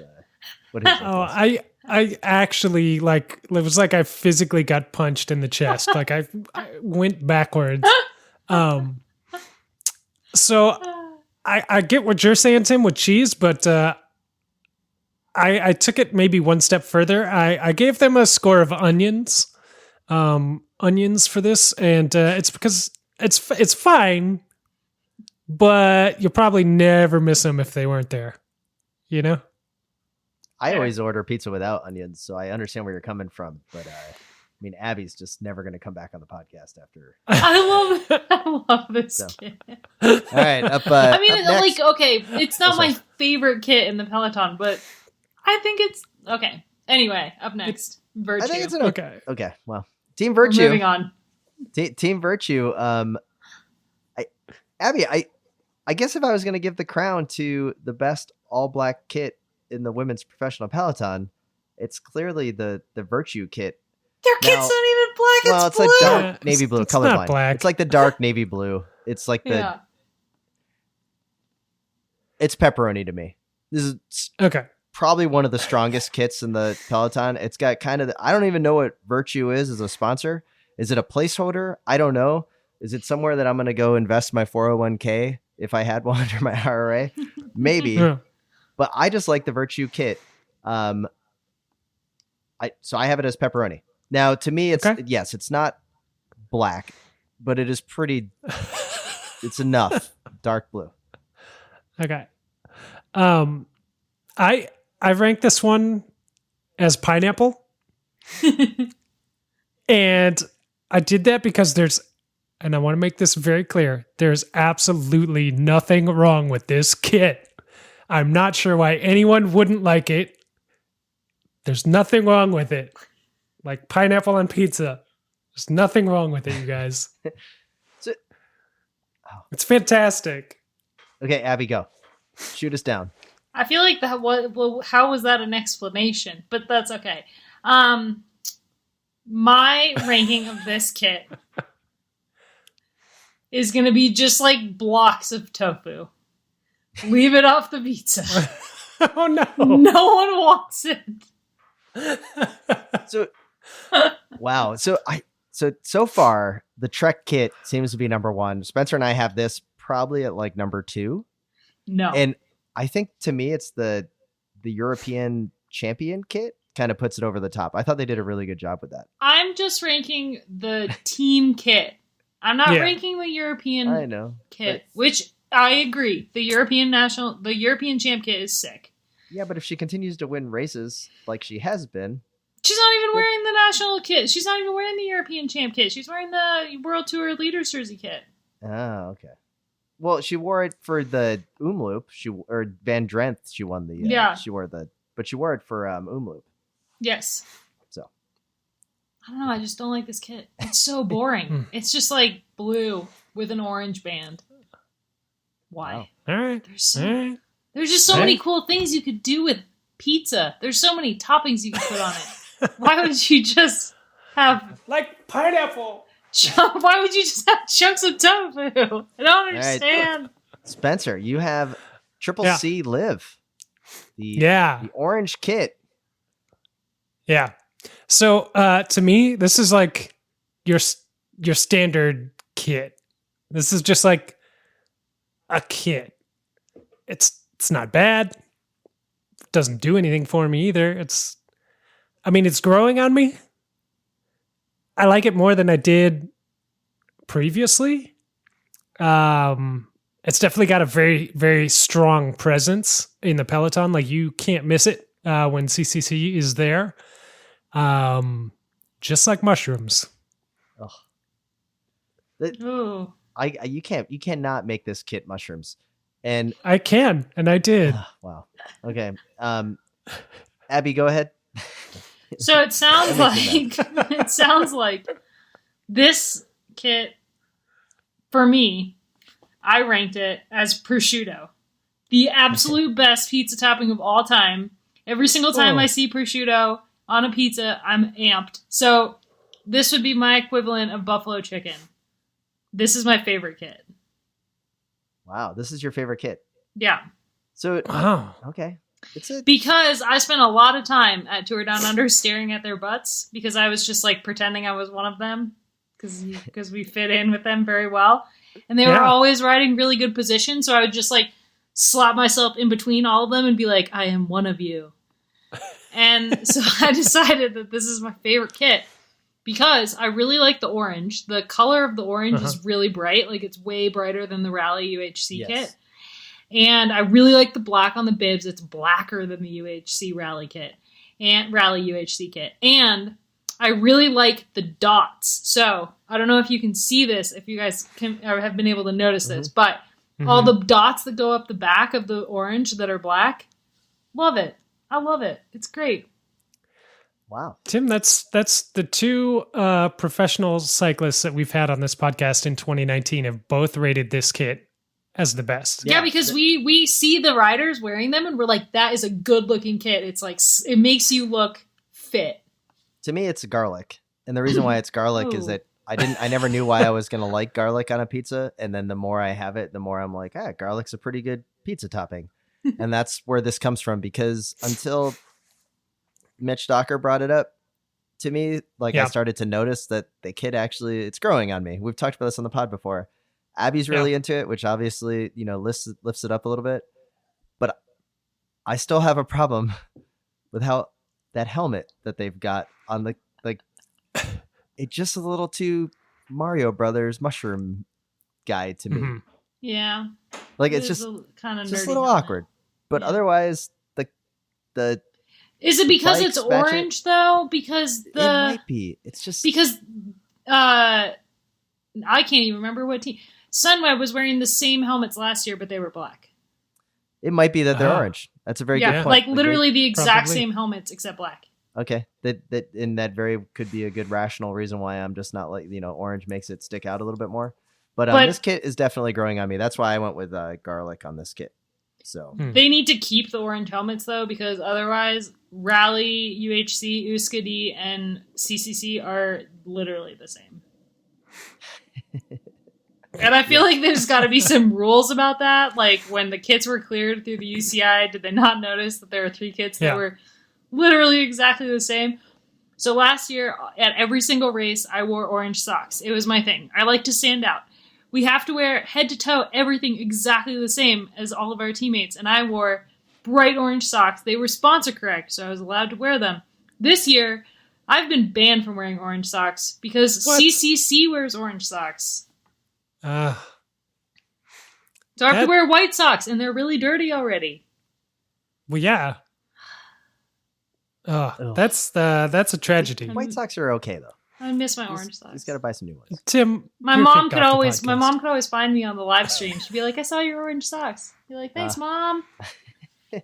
look Oh, was. I actually, like, it was like I physically got punched in the chest. Like I went backwards. So I get what you're saying, Tim, with cheese, but I took it maybe one step further. I gave them a score of onions for this, and it's because it's fine, but you'll probably never miss them if they weren't there. You know? I always order pizza without onions, so I understand where you're coming from. But I mean, Abby's just never going to come back on the podcast after. I love this kit. All right, up. I mean, up next. like, okay, it's not my favorite kit in the Peloton, but I think it's okay. Anyway, up next, Virtue. I think it's an Okay. Okay, well, Team We're Virtue. moving on. Team Virtue. Abby, I guess if I was going to give the crown to the best all black kit in the women's professional Peloton, it's clearly the Virtue kit. Their kit's not even black. Well, it's it's blue. like dark navy blue, it's not colorblind. black. It's like the dark navy blue. It's like Yeah. it's pepperoni to me. This is Okay. probably one of the strongest kits in the Peloton. It's got kind of I don't even know what Virtue is as a sponsor. Is it a placeholder? I don't know. Is it somewhere that I'm going to go invest my 401k if I had one under my IRA? Maybe. Yeah. But I just like the Virtue kit. So I have it as pepperoni. Now, to me, it's Okay. yes, it's not black, but it is pretty. It's enough dark blue. Okay. I ranked this one as pineapple. And I did that because and I want to make this very clear, there's absolutely nothing wrong with this kit. I'm not sure why anyone wouldn't like it. There's nothing wrong with it. Like pineapple on pizza. There's nothing wrong with it, you guys. It's fantastic. Okay, Abby, go. Shoot us down. I feel like that was. Well, how was that an explanation? But that's okay. My ranking of this kit is going to be just like blocks of tofu. Leave it off the pizza. Oh no. No one wants it. So, wow. So far, the Trek kit seems to be number one. Spencer and I have this probably at like number two. No. And I think to me, it's the European champion kit kind of puts it over the top. I thought they did a really good job with that. I'm just ranking the team kit. I'm not ranking the European I know. kit, which I agree. The European champ kit is sick. Yeah, but if she continues to win races like she has been. She's not even wearing the national kit. She's not even wearing the European champ kit. She's wearing the World Tour Leaders Jersey kit. Oh, okay. Well, she wore it for the Umloop. Or Van Drenthe. She won the. She wore it for Umloop. Yes. So. I don't know. I just don't like this kit. It's so boring. It's just like blue with an orange band. Why? Wow. All right. There's just so many cool things you could do with pizza. There's so many toppings you could put on it. Why would you just have Like pineapple. Why would you just have chunks of tofu? I don't understand. Spencer, you have Triple C Live. The orange kit. Yeah. So to me, this is like your standard kit. This is just like a kit. It's not bad. doesn't do anything for me either. It's growing on me. I like it more than I did previously. It's definitely got a very, very strong presence in the peloton. Like you can't miss it when CCC is there. Just like mushrooms. Ooh. You cannot make this kit mushrooms. And I can, and I did. Wow. Okay. Abby, go ahead. So it sounds like this kit, for me, I ranked it as prosciutto. The absolute best pizza topping of all time. Every single time I see prosciutto on a pizza, I'm amped. So this would be my equivalent of buffalo chicken. This is my favorite kit. Wow, this is your favorite kit. Yeah. So Wow. okay. Because I spent a lot of time at Tour Down Under staring at their butts because I was just like pretending I was one of them because we fit in with them very well. And they were always riding really good positions. So I would just like slap myself in between all of them and be like, I am one of you. And so I decided that this is my favorite kit because I really like the orange. The color of the orange is really bright. Like it's way brighter than the Rally UHC kit. And I really like the black on the bibs. It's blacker than the UHC Rally kit and Rally UHC kit. And I really like the dots. So I don't know if you can see this, if you guys can or have been able to notice this, but all the dots that go up the back of the orange that are black, love it. I love it. It's great. Wow. Tim, that's the two professional cyclists that we've had on this podcast in 2019 have both rated this kit as the best. Yeah, because we see the riders wearing them and we're like, that is a good looking kit. It's like, it makes you look fit. To me, it's garlic. And the reason why it's garlic is that I never knew why I was going to like garlic on a pizza. And then the more I have it, the more I'm like, garlic's a pretty good pizza topping. And that's where this comes from, because until Mitch Docker brought it up to me, I started to notice that the kit actually, it's growing on me. We've talked about this on the pod before. Abby's really into it, which obviously, lifts it up a little bit. But I still have a problem with how that helmet that they've got on the, it's just a little too Mario Brothers mushroom guy to me. Yeah. It's just kind of just a little awkward. But otherwise, the is it because bikes it's match orange though? Because it might be. It's just because I can't even remember what team. Sunweb was wearing the same helmets last year, but they were black. It might be that they're orange. That's a very good point. Like literally the exact same helmets except black. Okay, that very could be a good rational reason why I'm just not orange makes it stick out a little bit more. But this kit is definitely growing on me. That's why I went with garlic on this kit. So they need to keep the orange helmets though, because otherwise Rally, UHC, USCD, and CCC are literally the same. And I feel like there's got to be some rules about that. Like when the kits were cleared through the UCI, did they not notice that there were 3 kits that were literally exactly the same? So last year at every single race, I wore orange socks. It was my thing. I like to stand out. We have to wear head to toe everything exactly the same as all of our teammates. And I wore bright orange socks. They were sponsor correct, so I was allowed to wear them. This year, I've been banned from wearing orange socks because CCC wears orange socks. So I have to wear white socks, and they're really dirty already. Well, yeah. That's a tragedy. White socks are okay though. I miss my orange socks. He's got to buy some new ones. Tim, my mom could always find me on the live stream. She'd be like, "I saw your orange socks." Be like, "Thanks, Mom." All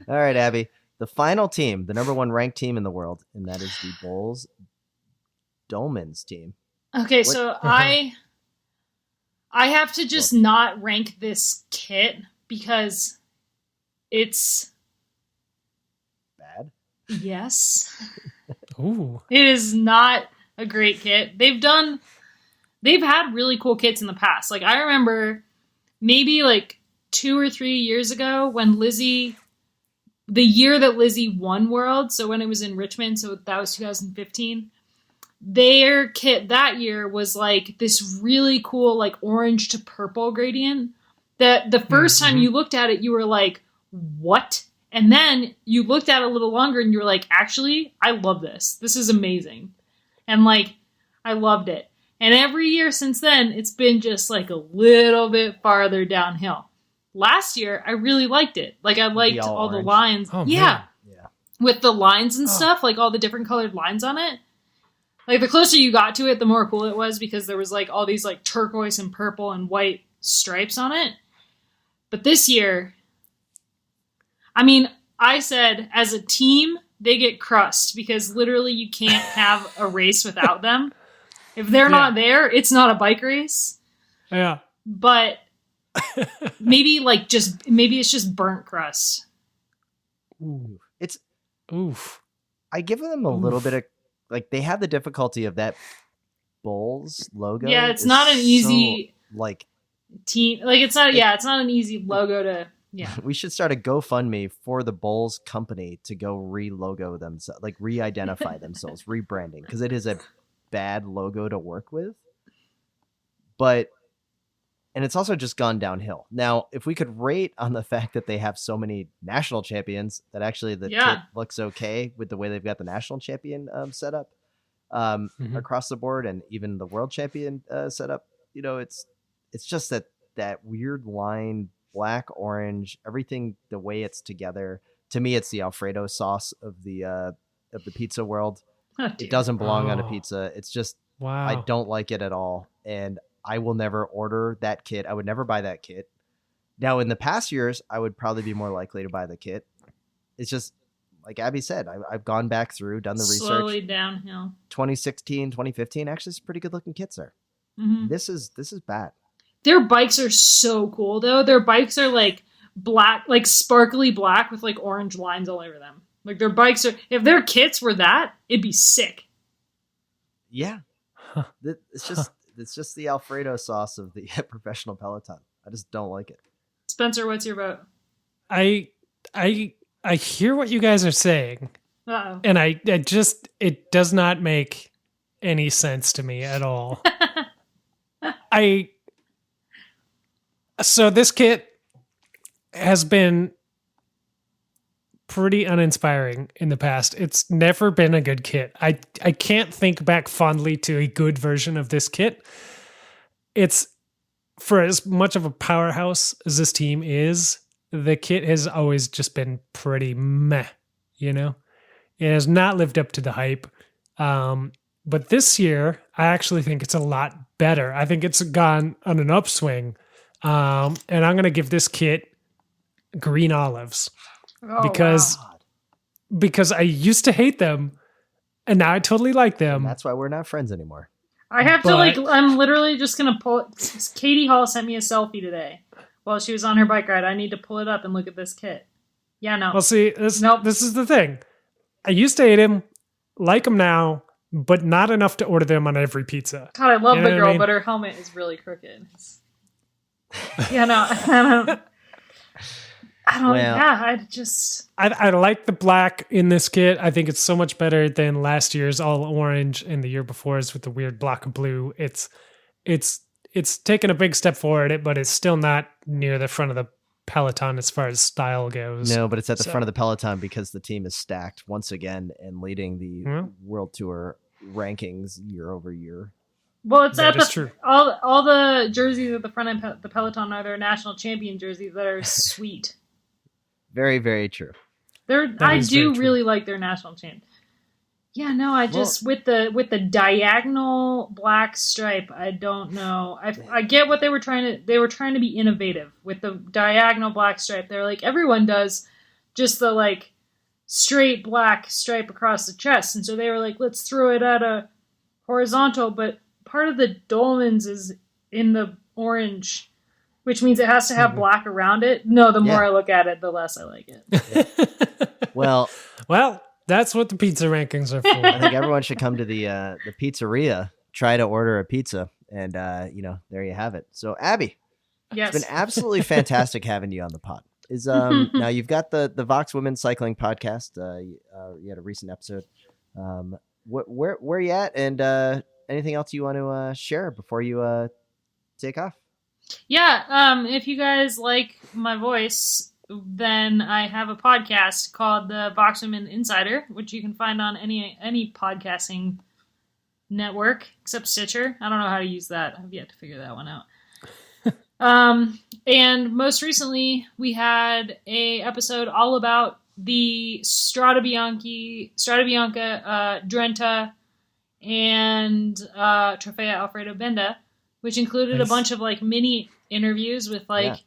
right, Abby. The final team, the number 1 ranked team in the world, and that is the Bulls Dolmans team. Okay, so I have to just not rank this kit because it's bad. Yes. Ooh. It is not a great kit. They've had really cool kits in the past. Like I remember maybe 2 or 3 years ago when the year that Lizzie won World, so when it was in Richmond, so that was 2015, their kit that year was this really cool orange to purple gradient that the first time you looked at it, you were like, what? And then you looked at it a little longer and you were like, actually, I love this. This is amazing. And like, I loved it. And every year since then, it's been just like a little bit farther downhill. Last year, I really liked it. Like, I liked all the lines. Oh, yeah. man. With the lines and stuff, like all the different colored lines on it. Like, the closer you got to it, the more cool it was because there was like all these like turquoise and purple and white stripes on it. But this year, I mean, I said as a team, they get crushed because literally you can't have a race without them. If they're not there, it's not a bike race. Yeah. But maybe it's just burnt crust. Ooh. It's Oof. I give them a little bit of like they have the difficulty of that Bulls logo. Yeah, it's not an easy like team. Like it's not an easy logo to We should start a GoFundMe for the Bulls company to go re-logo themselves, like re-identify themselves, rebranding, because it is a bad logo to work with. And it's also just gone downhill. Now, if we could rate on the fact that they have so many national champions, that actually the kit looks okay with the way they've got the national champion set up across the board, and even the world champion set up, it's just that weird line, black, orange, everything, the way it's together. To me, it's the Alfredo sauce of the pizza world. It doesn't belong on a pizza. It's just, wow. I don't like it at all. And I will never order that kit. I would never buy that kit. Now, in the past years, I would probably be more likely to buy the kit. It's just, like Abby said, I've gone back through, done the research. Slowly downhill. 2016, 2015, actually some pretty good looking kits there. Mm-hmm. This is bad. Their bikes are so cool, though. Their bikes are like black, like sparkly black with like orange lines all over them. Like their bikes are, if their kits were that, it'd be sick. Yeah. It's just the Alfredo sauce of the professional Peloton. I just don't like it. Spencer, what's your vote? I hear what you guys are saying. Uh-oh. And it does not make any sense to me at all. So this kit has been pretty uninspiring in the past. It's never been a good kit. I can't think back fondly to a good version of this kit. It's, for as much of a powerhouse as this team is, the kit has always just been pretty meh, It has not lived up to the hype. But this year, I actually think it's a lot better. I think it's gone on an upswing. And I'm going to give this kit green olives. Oh, because I used to hate them and now I totally like them. And that's why we're not friends anymore. I have to I'm literally just going to pull it. Katie Hall sent me a selfie today while she was on her bike ride. I need to pull it up and look at this kit. Yeah, no. Well, see, this is the thing. I used to hate him, like him now, but not enough to order them on every pizza. God, I love the girl, but her helmet is really crooked. Yeah, no, I like the black in this kit. I think it's so much better than last year's all orange and the year before's with the weird block of blue. It's taken a big step forward, but it's still not near the front of the Peloton as far as style goes. No, but it's at the front of the Peloton because the team is stacked once again and leading the World Tour rankings year over year. Well, it's that at true. All the jerseys at the front of the Peloton are their national champion jerseys that are sweet. Very, very true. I do really like their national champ. Yeah, no, with the diagonal black stripe, I don't know. I get what they were trying to be innovative with the diagonal black stripe. They're like, everyone does just the like straight black stripe across the chest. And so they were like, let's throw it at a horizontal, but part of the dolmens is in the orange, which means it has to have black around it. No, the more I look at it, the less I like it. Well, that's what the pizza rankings are for. I think everyone should come to the pizzeria, try to order a pizza, and there you have it. So, Abby, yes, it's been absolutely fantastic having you on the pod. Now you've got the Vox Women's Cycling podcast. You had a recent episode. Where are you at, and anything else you want to share before you take off? Yeah, if you guys like my voice, then I have a podcast called the Boxwomen Insider, which you can find on any podcasting network except Stitcher. I don't know how to use that. I've yet to figure that one out. And most recently, we had a episode all about the Strada Bianca, Drenta, and Trofeo Alfredo Benda, which included a bunch of like mini interviews with a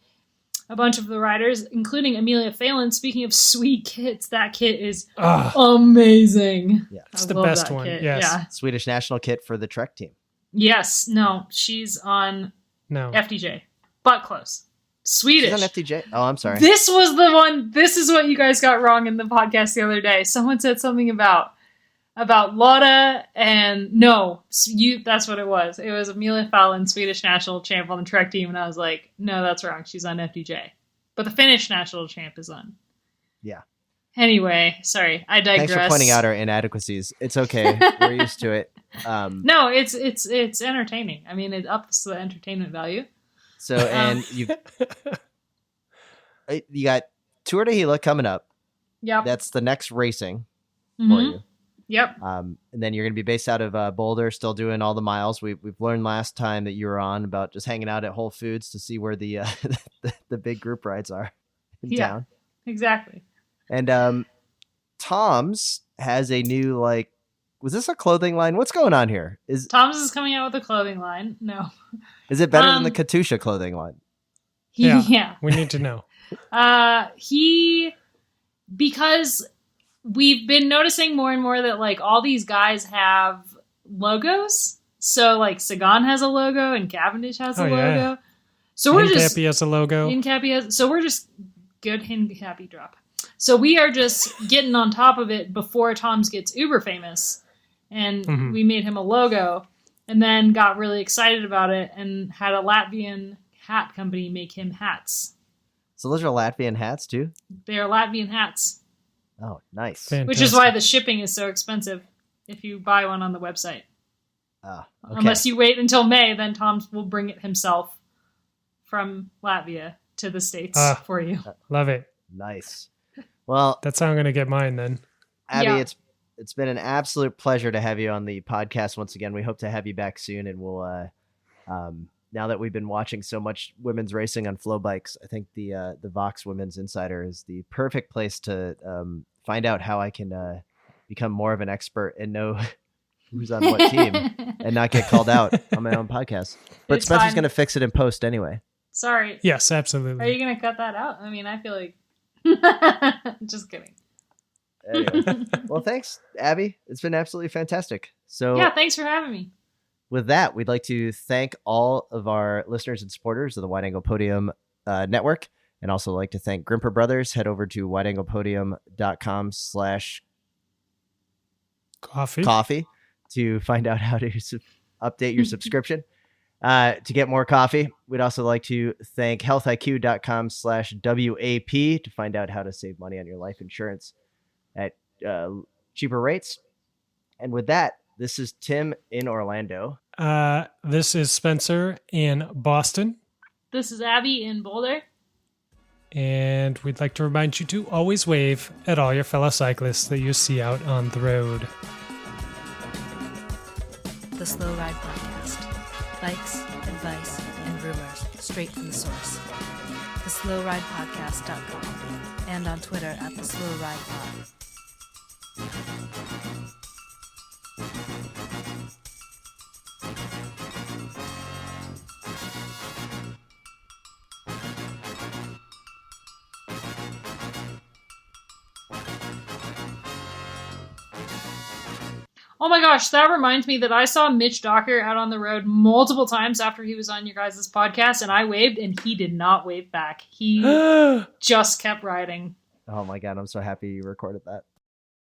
bunch of the riders, including Amelia Phelan. Speaking of sweet kits, that kit is amazing. Yeah, it's the best one. Kit. Yes. Yeah. Swedish national kit for the Trek team. Yes. No, she's on FDJ, but close. Swedish. She's on FDJ. Oh, I'm sorry. This was the one. This is what you guys got wrong in the podcast the other day. Someone said something about Lotta, and that's what it was. It was Amelia Fallon, Swedish national champ on the Trek team, and I was like, no, that's wrong. She's on FDJ. But the Finnish national champ is on. Yeah. Anyway, sorry, I digress. Thanks for pointing out our inadequacies. It's okay. We're used to it. No, it's entertaining. I mean, it ups the entertainment value. So, and you got Tour de Gila coming up. Yep. That's the next racing for you. Yep. And then you're going to be based out of Boulder, still doing all the miles. We've learned last time that you were on about just hanging out at Whole Foods to see where the the big group rides are in town. Exactly. And Tom's has a new was this a clothing line? What's going on here? Tom's is coming out with a clothing line. No. Is it better than the Katusha clothing line? Yeah. We need to know. Because we've been noticing more and more that all these guys have logos. So Sagan has a logo and Cavendish has a logo. Yeah. So we're just Hincapie has a logo. So we're just good Hincapie drop. So we are just getting on top of it before Tom's gets uber famous. And we made him a logo and then got really excited about it and had a Latvian hat company make him hats. So those are Latvian hats too? They are Latvian hats. Oh, nice. Fantastic. Which is why the shipping is so expensive if you buy one on the website. Okay. Unless you wait until May, then Tom will bring it himself from Latvia to the States for you. Love it. Nice. Well, that's how I'm going to get mine then. Abby, it's been an absolute pleasure to have you on the podcast once again. We hope to have you back soon, and we'll now that we've been watching so much women's racing on flow bikes, I think the Vox Women's Insider is the perfect place to find out how I can become more of an expert and know who's on what team and not get called out on my own podcast. But It's Spencer's fine. going to fix it in post anyway. Sorry. Yes, absolutely. Are you going to cut that out? I mean, I feel like... Just kidding. Anyway. Well, thanks, Abby. It's been absolutely fantastic. So Yeah, thanks for having me. with that, we'd like to thank all of our listeners and supporters of the Wide Angle Podium Network, and also like to thank Grimpeur Brothers. Head over to wideanglepodium.com/coffee to find out how to update your subscription. To get more coffee, we'd also like to thank healthiq.com/WAP to find out how to save money on your life insurance at cheaper rates. And with that, this is Tim in Orlando. This is Spencer in Boston. This is Abby in Boulder. And we'd like to remind you to always wave at all your fellow cyclists that you see out on the road. The Slow Ride Podcast. Bikes, advice, and rumors straight from the source. TheSlowRidePodcast.com and on Twitter at TheSlowRidePod. Oh my gosh, that reminds me that I saw Mitch Docker out on the road multiple times after he was on your guys' podcast, and I waved, and he did not wave back. He just kept riding. Oh my God, I'm so happy you recorded that.